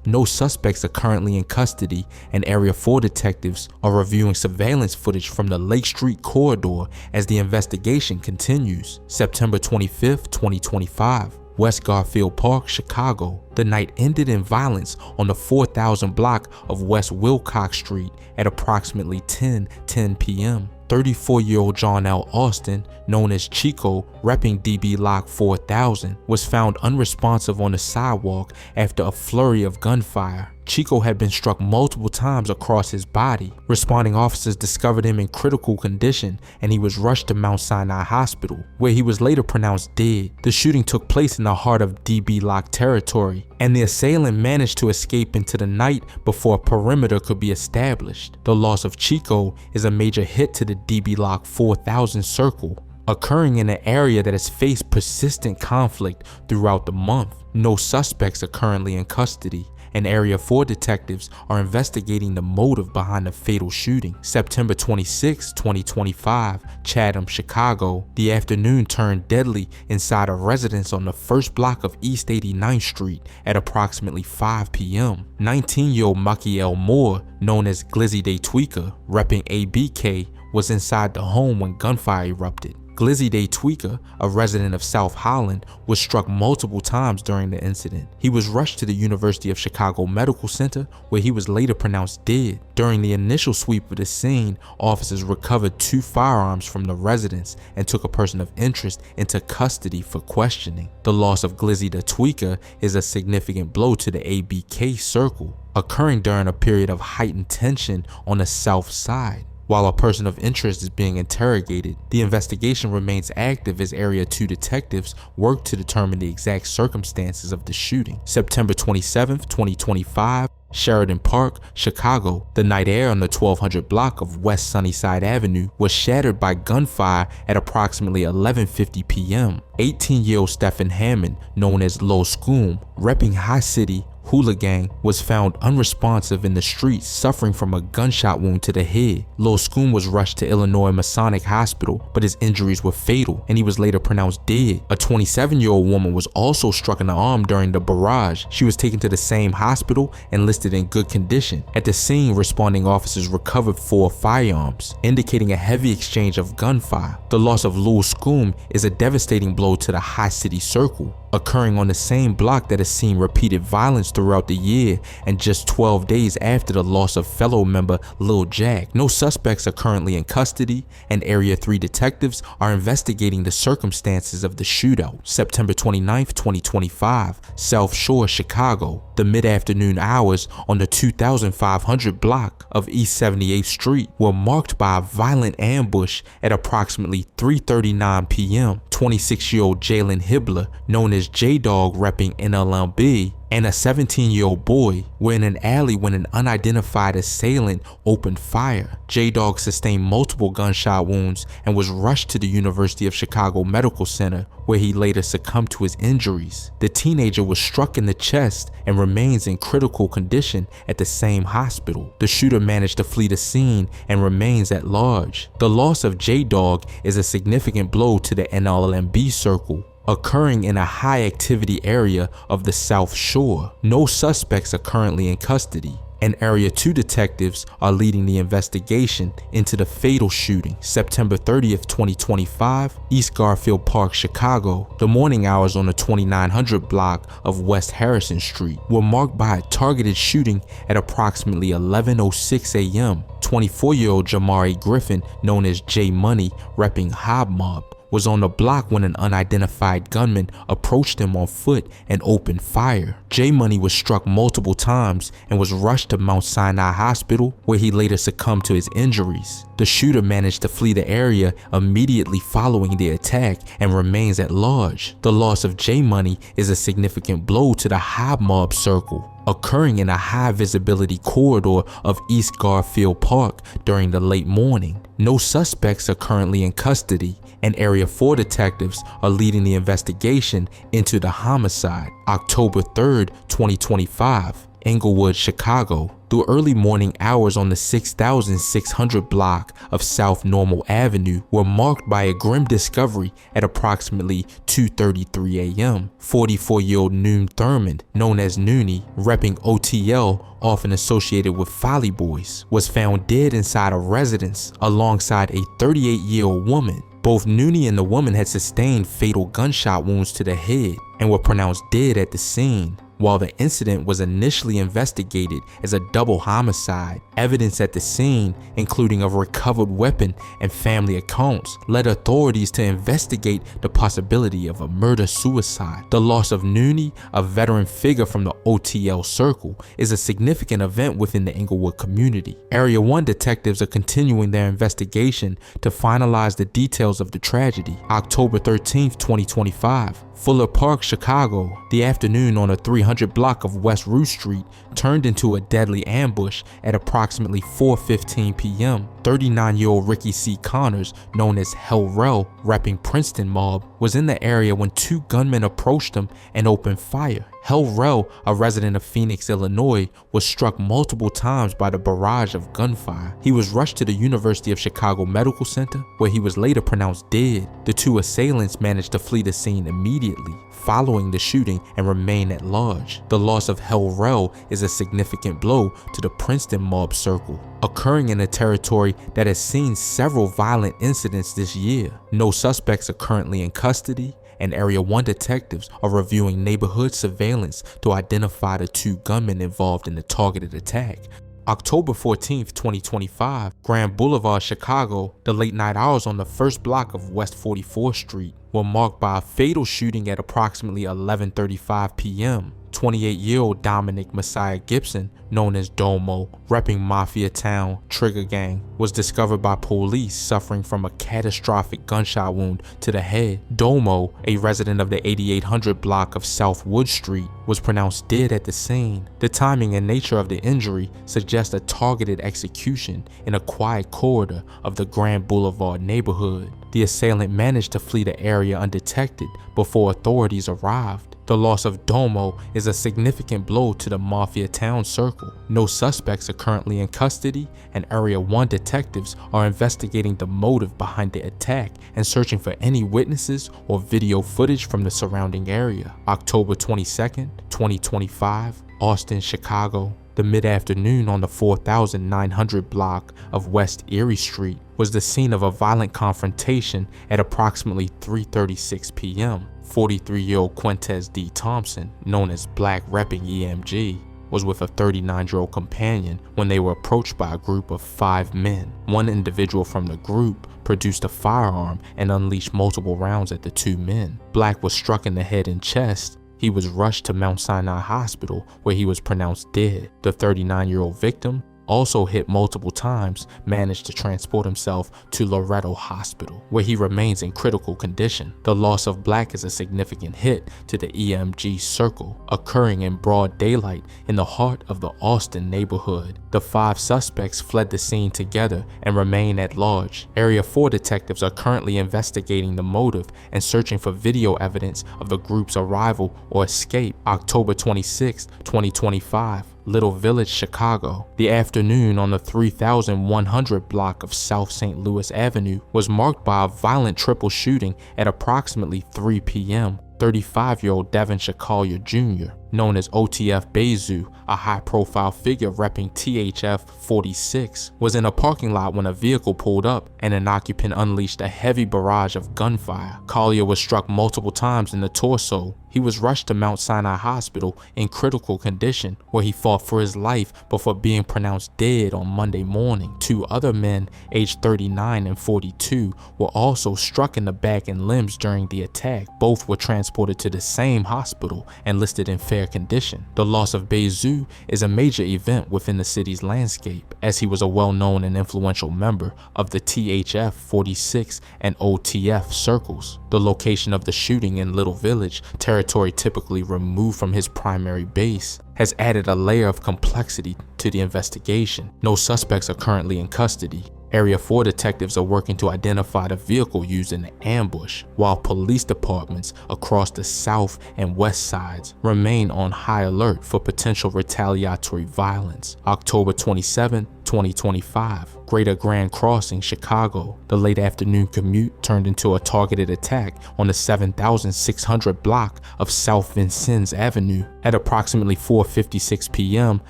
No suspects are currently in custody, and Area 4 detectives are reviewing surveillance footage from the Lake Street corridor as the investigation continues. September 25, 2025. West Garfield Park, Chicago. The night ended in violence on the 4000 block of West Wilcox Street at approximately 10:10 p.m. 34-year-old John L. Austin, known as Chico, repping DB Lock 4000, was found unresponsive on the sidewalk after a flurry of gunfire. Chico had been struck multiple times across his body. Responding officers discovered him in critical condition and he was rushed to Mount Sinai Hospital, where he was later pronounced dead. The shooting took place in the heart of DB Lock territory, and the assailant managed to escape into the night before a perimeter could be established. The loss of Chico is a major hit to the DB Lock 4000 circle, occurring in an area that has faced persistent conflict throughout the month. No suspects are currently in custody, and Area 4 detectives are investigating the motive behind the fatal shooting. September 26, 2025, Chatham, Chicago. The afternoon turned deadly inside a residence on the first block of East 89th Street at approximately 5 p.m. 19-year-old Makiel Moore, known as Glizzy Day Tweaker, repping ABK, was inside the home when gunfire erupted. Glizzy Day Tweaker, a resident of South Holland, was struck multiple times during the incident. He was rushed to the University of Chicago Medical Center, where he was later pronounced dead. During the initial sweep of the scene, officers recovered 2 firearms from the residence and took a person of interest into custody for questioning. The loss of Glizzy Day Tweaker is a significant blow to the ABK circle, occurring during a period of heightened tension on the South Side. While a person of interest is being interrogated, the investigation remains active as Area 2 detectives work to determine the exact circumstances of the shooting. September 27, 2025, Sheridan Park, Chicago. The night air on the 1200 block of West Sunnyside Avenue was shattered by gunfire at approximately 11:50 p.m. 18-year-old Stephen Hammond, known as Lil Scoom, repping High City Hula Gang, was found unresponsive in the streets, suffering from a gunshot wound to the head. Lil Scoom was rushed to Illinois Masonic Hospital, but his injuries were fatal and he was later pronounced dead. A 27-year-old woman was also struck in the arm during the barrage. She was taken to the same hospital and listed in good condition. At the scene, responding officers recovered 4 firearms, indicating a heavy exchange of gunfire. The loss of Lil Scoom is a devastating blow to the High City circle, occurring on the same block that has seen repeated violence throughout the year and just 12 days after the loss of fellow member Lil Jack. No suspects are currently in custody, and Area 3 detectives are investigating the circumstances of the shootout. September 29, 2025, South Shore, Chicago. The mid-afternoon hours on the 2500 block of East 78th Street were marked by a violent ambush at approximately 3:39 p.m. 26-year-old Jalen Hibbler, known as J-Dog, repping NLMB, and a 17-year-old boy were in an alley when an unidentified assailant opened fire. J-Dog sustained multiple gunshot wounds and was rushed to the University of Chicago Medical Center, where he later succumbed to his injuries. The teenager was struck in the chest and remains in critical condition at the same hospital. The shooter managed to flee the scene and remains at large. The loss of J-Dog is a significant blow to the NLMB circle, occurring in a high-activity area of the South Shore. No suspects are currently in custody, and Area 2 detectives are leading the investigation into the fatal shooting. September 30th, 2025, East Garfield Park, Chicago. The morning hours on the 2900 block of West Harrison Street were marked by a targeted shooting at approximately 11:06 a.m. 24-year-old Jamari Griffin, known as J Money, repping Hob Mob, was on the block when an unidentified gunman approached him on foot and opened fire. J Money was struck multiple times and was rushed to Mount Sinai Hospital, where he later succumbed to his injuries. The shooter managed to flee the area immediately following the attack and remains at large. The loss of J Money is a significant blow to the Hob Mob circle, occurring in a high visibility corridor of East Garfield Park during the late morning. No suspects are currently in custody, and Area 4 detectives are leading the investigation into the homicide. October 3rd, 2025, Englewood, Chicago. The early morning hours on the 6600 block of South Normal Avenue were marked by a grim discovery at approximately 2:33 a.m. 44-year-old Noon Thurman, known as Noonie, repping OTL, often associated with Folly Boys, was found dead inside a residence alongside a 38-year-old woman. Both Noonie and the woman had sustained fatal gunshot wounds to the head and were pronounced dead at the scene. While the incident was initially investigated as a double homicide, evidence at the scene, including a recovered weapon and family accounts, led authorities to investigate the possibility of a murder-suicide. The loss of Nooney, a veteran figure from the OTL circle, is a significant event within the Inglewood community. Area 1 detectives are continuing their investigation to finalize the details of the tragedy. October 13, 2025. Fuller Park, Chicago. The afternoon on a 300 block of West Root Street turned into a deadly ambush at approximately 4:15 p.m. 39-year-old Ricky C. Connors, known as Hell Rel, repping Princeton mob, was in the area when two gunmen approached him and opened fire. Hell Rel, a resident of Phoenix, Illinois, was struck multiple times by the barrage of gunfire. He was rushed to the University of Chicago Medical Center, where he was later pronounced dead. The two assailants managed to flee the scene immediately following the shooting and remain at large. The loss of Hell Rel is a significant blow to the Princeton mob circle, occurring in a territory that has seen several violent incidents this year. No suspects are currently in custody, and Area 1 detectives are reviewing neighborhood surveillance to identify the two gunmen involved in the targeted attack. October 14, 2025, Grand Boulevard, Chicago. The late night hours on the first block of West 44th Street were marked by a fatal shooting at approximately 11:35 p.m. 28-year-old Dominic Messiah Gibson, known as Domo, repping Mafia Town Trigger Gang, was discovered by police suffering from a catastrophic gunshot wound to the head. Domo, a resident of the 8800 block of South Wood Street, was pronounced dead at the scene. The timing and nature of the injury suggests a targeted execution in a quiet corridor of the Grand Boulevard neighborhood. The assailant managed to flee the area undetected before authorities arrived. The loss of Domo is a significant blow to the Mafia Town circle. No suspects are currently in custody, and Area 1 detectives are investigating the motive behind the attack and searching for any witnesses or video footage from the surrounding area. October 22nd, 2025, Austin, Chicago. The mid-afternoon on the 4900 block of West Erie Street was the scene of a violent confrontation at approximately 3:36 p.m. 43-year-old Quintez D. Thompson, known as Black repping EMG, was with a 39-year-old companion when they were approached by a group of 5 men. One individual from the group produced a firearm and unleashed multiple rounds at the 2 men. Black was struck in the head and chest. He was rushed to Mount Sinai Hospital, where he was pronounced dead. The 39-year-old victim, also hit multiple times, managed to transport himself to Loretto Hospital, where he remains in critical condition. The loss of Black is a significant hit to the EMG circle, occurring in broad daylight in the heart of the Austin neighborhood. The 5 suspects fled the scene together and remain at large. Area 4 detectives are currently investigating the motive and searching for video evidence of the group's arrival or escape. October 26, 2025. Little Village, Chicago. The afternoon on the 3100 block of South St. Louis Avenue was marked by a violent triple shooting at approximately 3 p.m. 35-year-old Devin Shakalia Jr., known as OTF Bezu, a high-profile figure repping THF 46, was in a parking lot when a vehicle pulled up and an occupant unleashed a heavy barrage of gunfire. Collier was struck multiple times in the torso. He was rushed to Mount Sinai Hospital in critical condition, where he fought for his life before being pronounced dead on Monday morning. 2 other men, aged 39 and 42, were also struck in the back and limbs during the attack. Both were transported to the same hospital and listed in fair condition. The loss of Bezu is a major event within the city's landscape, as he was a well-known and influential member of the THF 46 and OTF circles. The location of the shooting in Little Village, territory typically removed from his primary base, has added a layer of complexity to the investigation. No suspects are currently in custody. Area 4 detectives are working to identify the vehicle used in the ambush, while police departments across the south and west sides remain on high alert for potential retaliatory violence. October 27, 2025, Greater Grand Crossing, Chicago. The late afternoon commute turned into a targeted attack on the 7600 block of South Vincennes Avenue. At approximately 4:56 p.m.,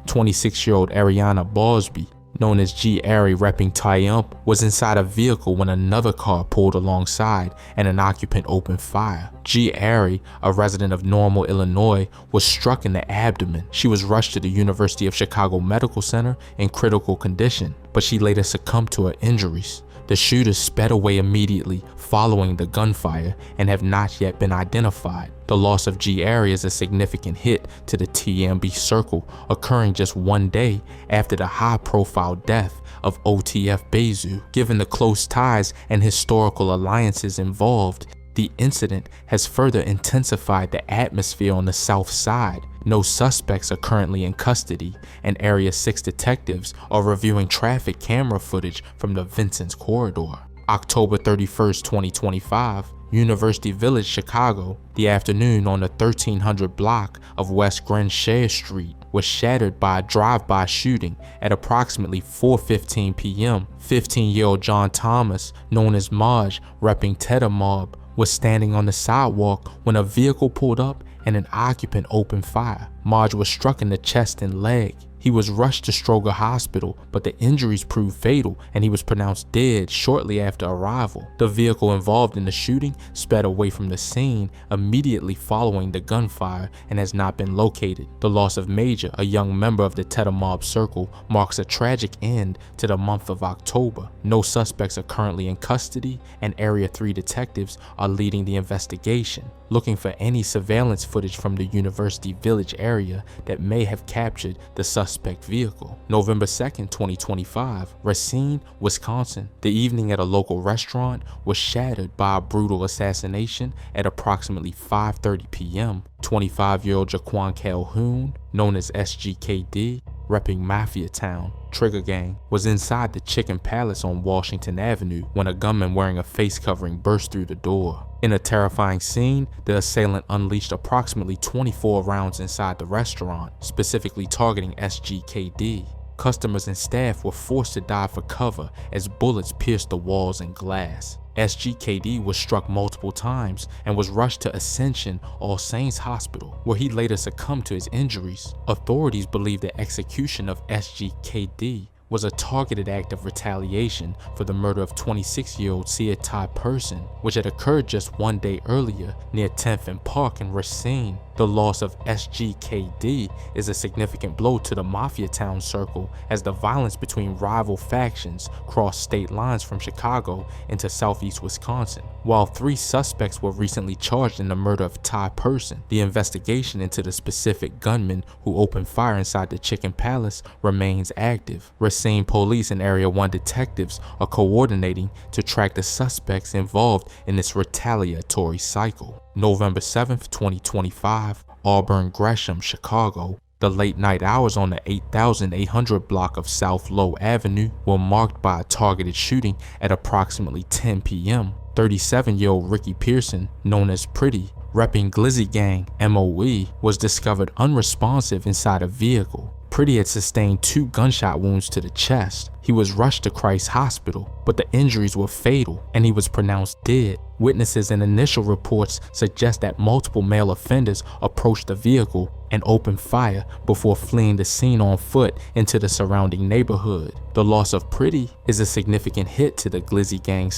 26-year-old Ariana Bosby, known as G. Airy repping Triumph, was inside a vehicle when another car pulled alongside and an occupant opened fire. G. Airy, a resident of Normal, Illinois, was struck in the abdomen. She was rushed to the University of Chicago Medical Center in critical condition, but she later succumbed to her injuries. The shooters sped away immediately following the gunfire and have not yet been identified. The loss of G. Airy is a significant hit to the TMB circle, occurring just one day after the high-profile death of OTF Bezu. Given the close ties and historical alliances involved, the incident has further intensified the atmosphere on the South Side. No suspects are currently in custody, and Area 6 detectives are reviewing traffic camera footage from the Vincent's corridor. October 31st, 2025, University Village, Chicago. The afternoon on the 1300 block of West Grenshare Street was shattered by a drive-by shooting at approximately 4:15 p.m. 15-year-old John Thomas, known as Maj, repping Tedder Mob, was standing on the sidewalk when a vehicle pulled up and an occupant opened fire. Maj was struck in the chest and leg. He was rushed to Stroger Hospital, but the injuries proved fatal and he was pronounced dead shortly after arrival. The vehicle involved in the shooting sped away from the scene immediately following the gunfire and has not been located. The loss of Major, a young member of the Tedder Mob circle, marks a tragic end to the month of October. No suspects are currently in custody, and Area 3 detectives are leading the investigation, looking for any surveillance footage from the University Village area that may have captured the suspect vehicle. November 2nd, 2025, Racine, Wisconsin. The evening at a local restaurant was shattered by a brutal assassination at approximately 5:30 p.m. 25-year-old Jaquan Calhoun, known as SGKD, repping Mafia Town, Trigger Gang, was inside the Chicken Palace on Washington Avenue when a gunman wearing a face covering burst through the door. In a terrifying scene, the assailant unleashed approximately 24 rounds inside the restaurant, specifically targeting SGKD. Customers and staff were forced to dive for cover as bullets pierced the walls and glass. SGKD was struck multiple times and was rushed to Ascension All Saints Hospital, where he later succumbed to his injuries. Authorities believe the execution of SGKD was a targeted act of retaliation for the murder of 26-year-old Ty Person, which had occurred just one day earlier near 10th and Park in Racine. The loss of SGKD is a significant blow to the Mafia Town circle as the violence between rival factions crossed state lines from Chicago into southeast Wisconsin. While 3 suspects were recently charged in the murder of Ty Person, the investigation into the specific gunman who opened fire inside the Chicken Palace remains active. Racine police and Area 1 detectives are coordinating to track the suspects involved in this retaliatory cycle. November 7th, 2025, Auburn Gresham, Chicago. The late night hours on the 8800 block of South Low Avenue were marked by a targeted shooting at approximately 10 p.m. 37-year-old Ricky Pearson, known as Pretty, repping Glizzy Gang, MOE, was discovered unresponsive inside a vehicle. Pretty had sustained 2 gunshot wounds to the chest. He was rushed to Christ Hospital, but the injuries were fatal and he was pronounced dead. Witnesses and initial reports suggest that multiple male offenders approached the vehicle and opened fire before fleeing the scene on foot into the surrounding neighborhood. The loss of Pretty is a significant hit to the Glizzy Gang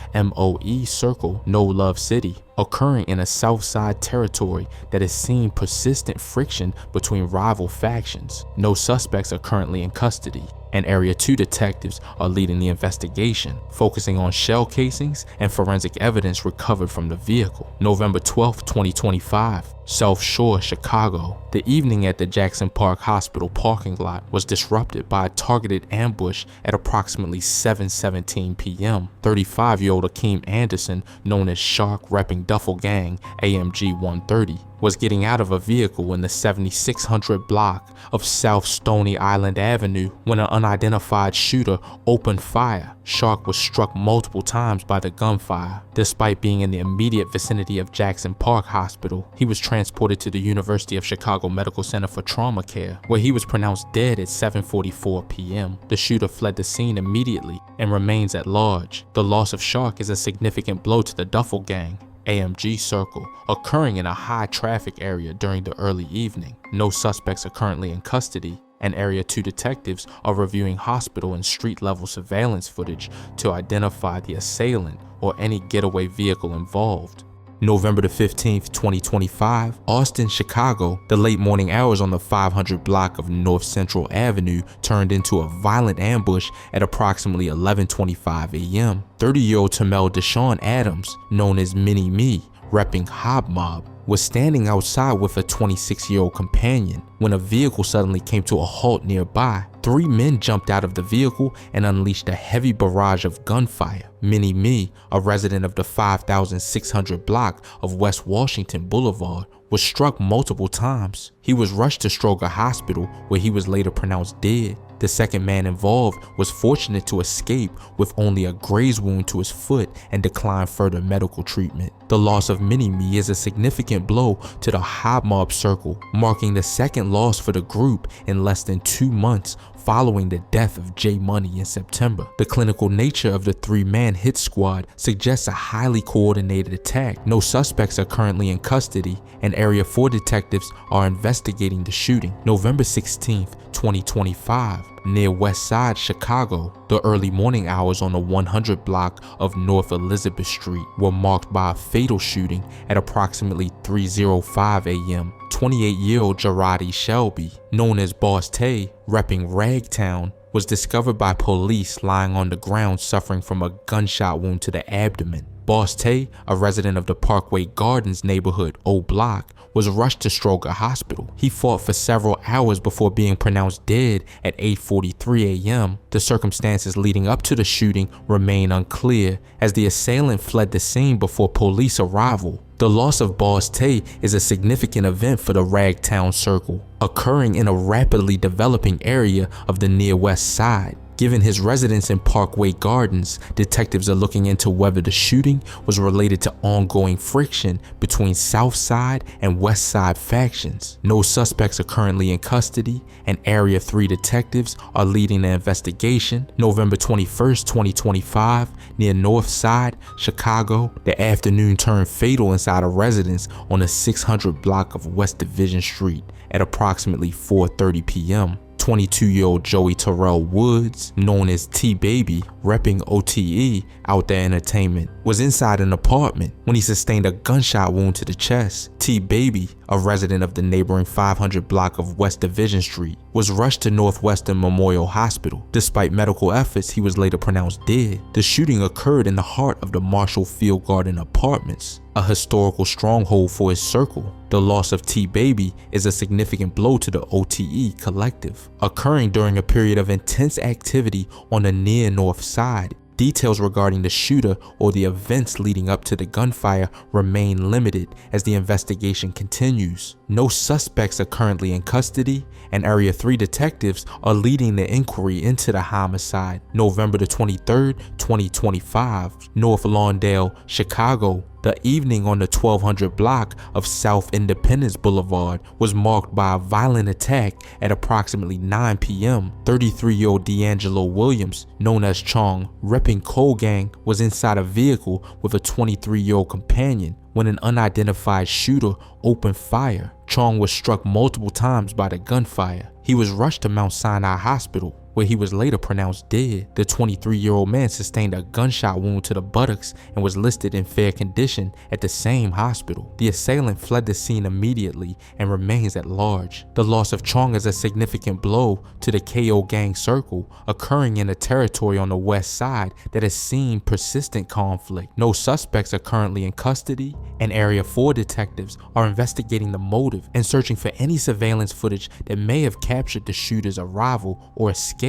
/ MOE circle, No Love City, occurring in a South Side territory that has seen persistent friction between rival factions. No suspects are currently in custody, and Area 2 detectives are leading the investigation, focusing on shell casings and forensic evidence recovered from the vehicle. November 12, 2025, South Shore, Chicago. The evening at the Jackson Park Hospital parking lot was disrupted by a targeted ambush at approximately 7:17 p.m. 35-year-old Akeem Anderson, known as Shark repping Duffel Gang, AMG 130, was getting out of a vehicle in the 7600 block of South Stony Island Avenue when an unidentified shooter opened fire. Shark was struck multiple times by the gunfire. Despite being in the immediate vicinity of Jackson Park Hospital, he was transported to the University of Chicago Medical Center for trauma care, where he was pronounced dead at 7:44 p.m. The shooter fled the scene immediately and remains at large. The loss of Shark is a significant blow to the Duffel Gang, AMG circle, occurring in a high traffic area during the early evening. No suspects are currently in custody, and Area 2 detectives are reviewing hospital and street-level surveillance footage to identify the assailant or any getaway vehicle involved. November the 15th, 2025, Austin, Chicago, the late morning hours on the 500 block of North Central Avenue turned into a violent ambush at approximately 11:25 a.m. 30-year-old Tamel Deshaun Adams, known as Mini Me, repping Hob Mob, was standing outside with a 26-year-old companion when a vehicle suddenly came to a halt nearby. 3 men jumped out of the vehicle and unleashed a heavy barrage of gunfire. Mini Me, a resident of the 5600 block of West Washington Boulevard, was struck multiple times. He was rushed to Stroger Hospital, where he was later pronounced dead. The second man involved was fortunate to escape with only a graze wound to his foot and declined further medical treatment. The loss of Mini Me is a significant blow to the Hob Mob circle, marking the second loss for the group in less than 2 months following the death of J Money in September. The clinical nature of the 3-man hit squad suggests a highly coordinated attack. No suspects are currently in custody, and Area 4 detectives are investigating the shooting. November 16th, 2025, near West Side, Chicago, the early morning hours on the 100 block of North Elizabeth Street were marked by a fatal shooting at approximately 3:05 a.m. 28-year-old Jarradi Shelby, known as Boss Tay, repping Ragtown, was discovered by police lying on the ground suffering from a gunshot wound to the abdomen. Boss Tay, a resident of the Parkway Gardens neighborhood O Block, was rushed to Stroger Hospital. He fought for several hours before being pronounced dead at 8:43 a.m. The circumstances leading up to the shooting remain unclear, as the assailant fled the scene before police arrival. The loss of Boss Tay is a significant event for the Ragtown circle, occurring in a rapidly developing area of the near West Side. Given his residence in Parkway Gardens, detectives are looking into whether the shooting was related to ongoing friction between South Side and West Side factions. No suspects are currently in custody, and Area 3 detectives are leading the investigation. November 21st, 2025, near North Side, Chicago, the afternoon turned fatal inside a residence on the 600 block of West Division Street at approximately 4:30 p.m. 22-year-old Joey Terrell Woods, known as T-Baby, repping OTE Out There Entertainment, was inside an apartment when he sustained a gunshot wound to the chest. T-Baby, a resident of the neighboring 500 block of West Division Street, was rushed to Northwestern Memorial Hospital. Despite medical efforts, he was later pronounced dead. The shooting occurred in the heart of the Marshall Field Garden Apartments, a historical stronghold for his circle. The loss of T-Baby is a significant blow to the OTE collective, occurring during a period of intense activity on the near North Side. Details regarding the shooter or the events leading up to the gunfire remain limited as the investigation continues. No suspects are currently in custody, and Area 3 detectives are leading the inquiry into the homicide. November the 23rd, 2025, North Lawndale, Chicago. The evening on the 1200 block of South Independence Boulevard was marked by a violent attack at approximately 9 p.m. 33-year-old D'Angelo Williams, known as Chong, repping Cole Gang, was inside a vehicle with a 23-year-old companion when an unidentified shooter opened fire. Chong was struck multiple times by the gunfire. He was rushed to Mount Sinai Hospital, where he was later pronounced dead. The 23-year-old man sustained a gunshot wound to the buttocks and was listed in fair condition at the same hospital. The assailant fled the scene immediately and remains at large. The loss of Chong is a significant blow to the KO gang circle, occurring in a territory on the west side that has seen persistent conflict. No suspects are currently in custody, and Area 4 detectives are investigating the motive and searching for any surveillance footage that may have captured the shooter's arrival or escape.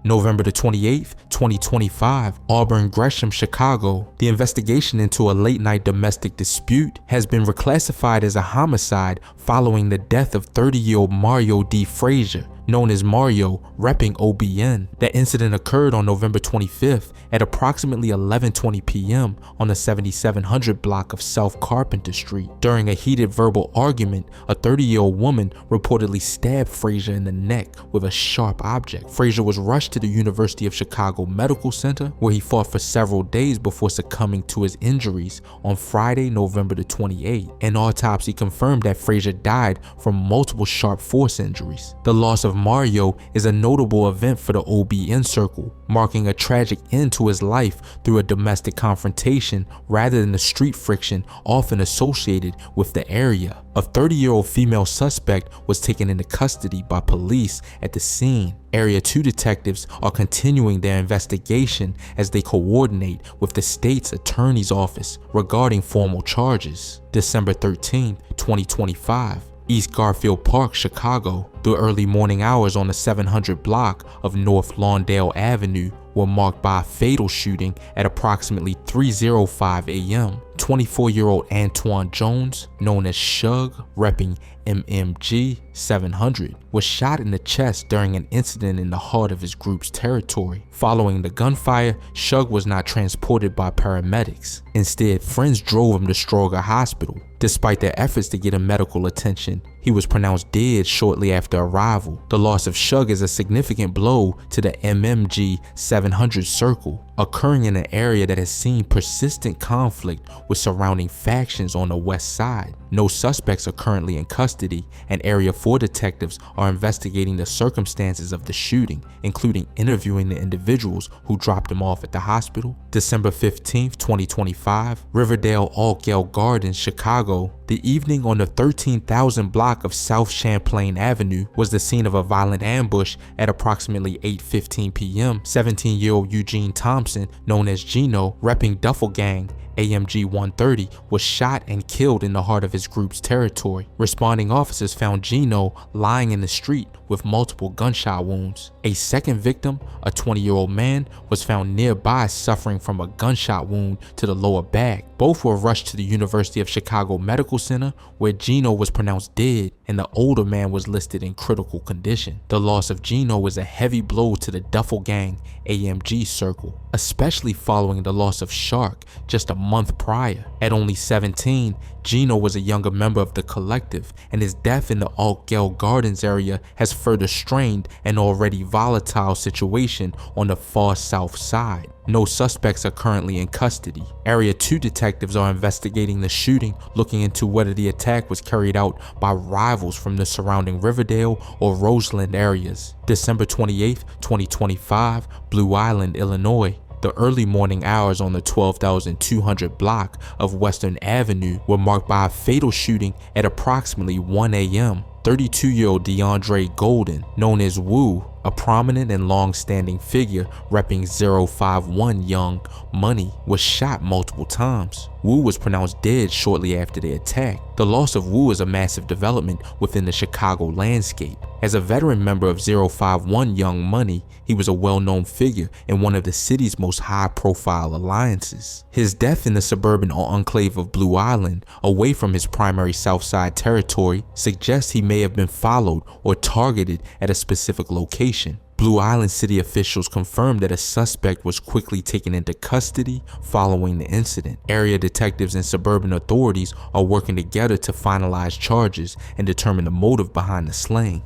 November the 28th, 2025, Auburn Gresham, Chicago. The investigation into a late-night domestic dispute has been reclassified as a homicide following the death of 30-year-old Mario D. Frazier, known as Mario, repping OBN. That incident occurred on November 25th at approximately 11:20 p.m. on the 7700 block of South Carpenter Street. During a heated verbal argument, a 30-year-old woman reportedly stabbed Frazier in the neck with a sharp object. Frazier was rushed to the University of Chicago Medical Center, where he fought for several days before succumbing to his injuries on Friday, November the 28th. An autopsy confirmed that Frazier died from multiple sharp force injuries. The loss of Mario is a notable event for the OBN circle, marking a tragic end to his life through a domestic confrontation rather than the street friction often associated with the area. A 30-year-old female suspect was taken into custody by police at the scene. Area 2 detectives are continuing their investigation as they coordinate with the state's attorney's office regarding formal charges. December 13, 2025. East Garfield Park, Chicago. The early morning hours on the 700 block of North Lawndale Avenue were marked by a fatal shooting at approximately 3:05 a.m. 24-year-old Antoine Jones, known as Shug, repping MMG 700, was shot in the chest during an incident in the heart of his group's territory. Following the gunfire, Shug was not transported by paramedics. Instead, friends drove him to Stroger Hospital. Despite their efforts to get him medical attention, he was pronounced dead shortly after arrival. The loss of Shug is a significant blow to the MMG 700 circle, occurring in an area that has seen persistent conflict with surrounding factions on the west side. No suspects are currently in custody, and Area 4 detectives are investigating the circumstances of the shooting, including interviewing the individuals who dropped him off at the hospital. December 15, 2025, Riverdale Altgeld Gardens, Chicago. The evening on the 13,000 block of South Champlain Avenue was the scene of a violent ambush at approximately 8:15 p.m. 17-year-old Eugene Thompson, known as Gino, repping Duffel Gang AMG 130, was shot and killed in the heart of his group's territory. Responding officers found Gino lying in the street with multiple gunshot wounds. A second victim, a 20-year-old man, was found nearby suffering from a gunshot wound to the lower back. Both were rushed to the University of Chicago Medical Center, where Gino was pronounced dead and the older man was listed in critical condition. The loss of Gino was a heavy blow to the Duffel Gang AMG circle, especially following the loss of Shark just a month prior. At only 17, Gino was a younger member of the collective, and his death in the Altgeld Gardens area has further strained an already volatile situation on the far south side. No suspects are currently in custody. Area 2 detectives are investigating the shooting, looking into whether the attack was carried out by rivals from the surrounding Riverdale or Roseland areas. December 28, 2025, Blue Island, Illinois. The early morning hours on the 12,200 block of Western Avenue were marked by a fatal shooting at approximately 1 a.m. 32-year-old DeAndre Golden, known as Wu, a prominent and long-standing figure repping 051 Young Money, was shot multiple times. Wu was pronounced dead shortly after the attack. The loss of Wu is a massive development within the Chicago landscape. As a veteran member of 051 Young Money, he was a well-known figure in one of the city's most high-profile alliances. His death in the suburban enclave of Blue Island, away from his primary Southside territory, suggests he may have been followed or targeted at a specific location. Blue Island city officials confirmed that a suspect was quickly taken into custody following the incident. Area detectives and suburban authorities are working together to finalize charges and determine the motive behind the slaying.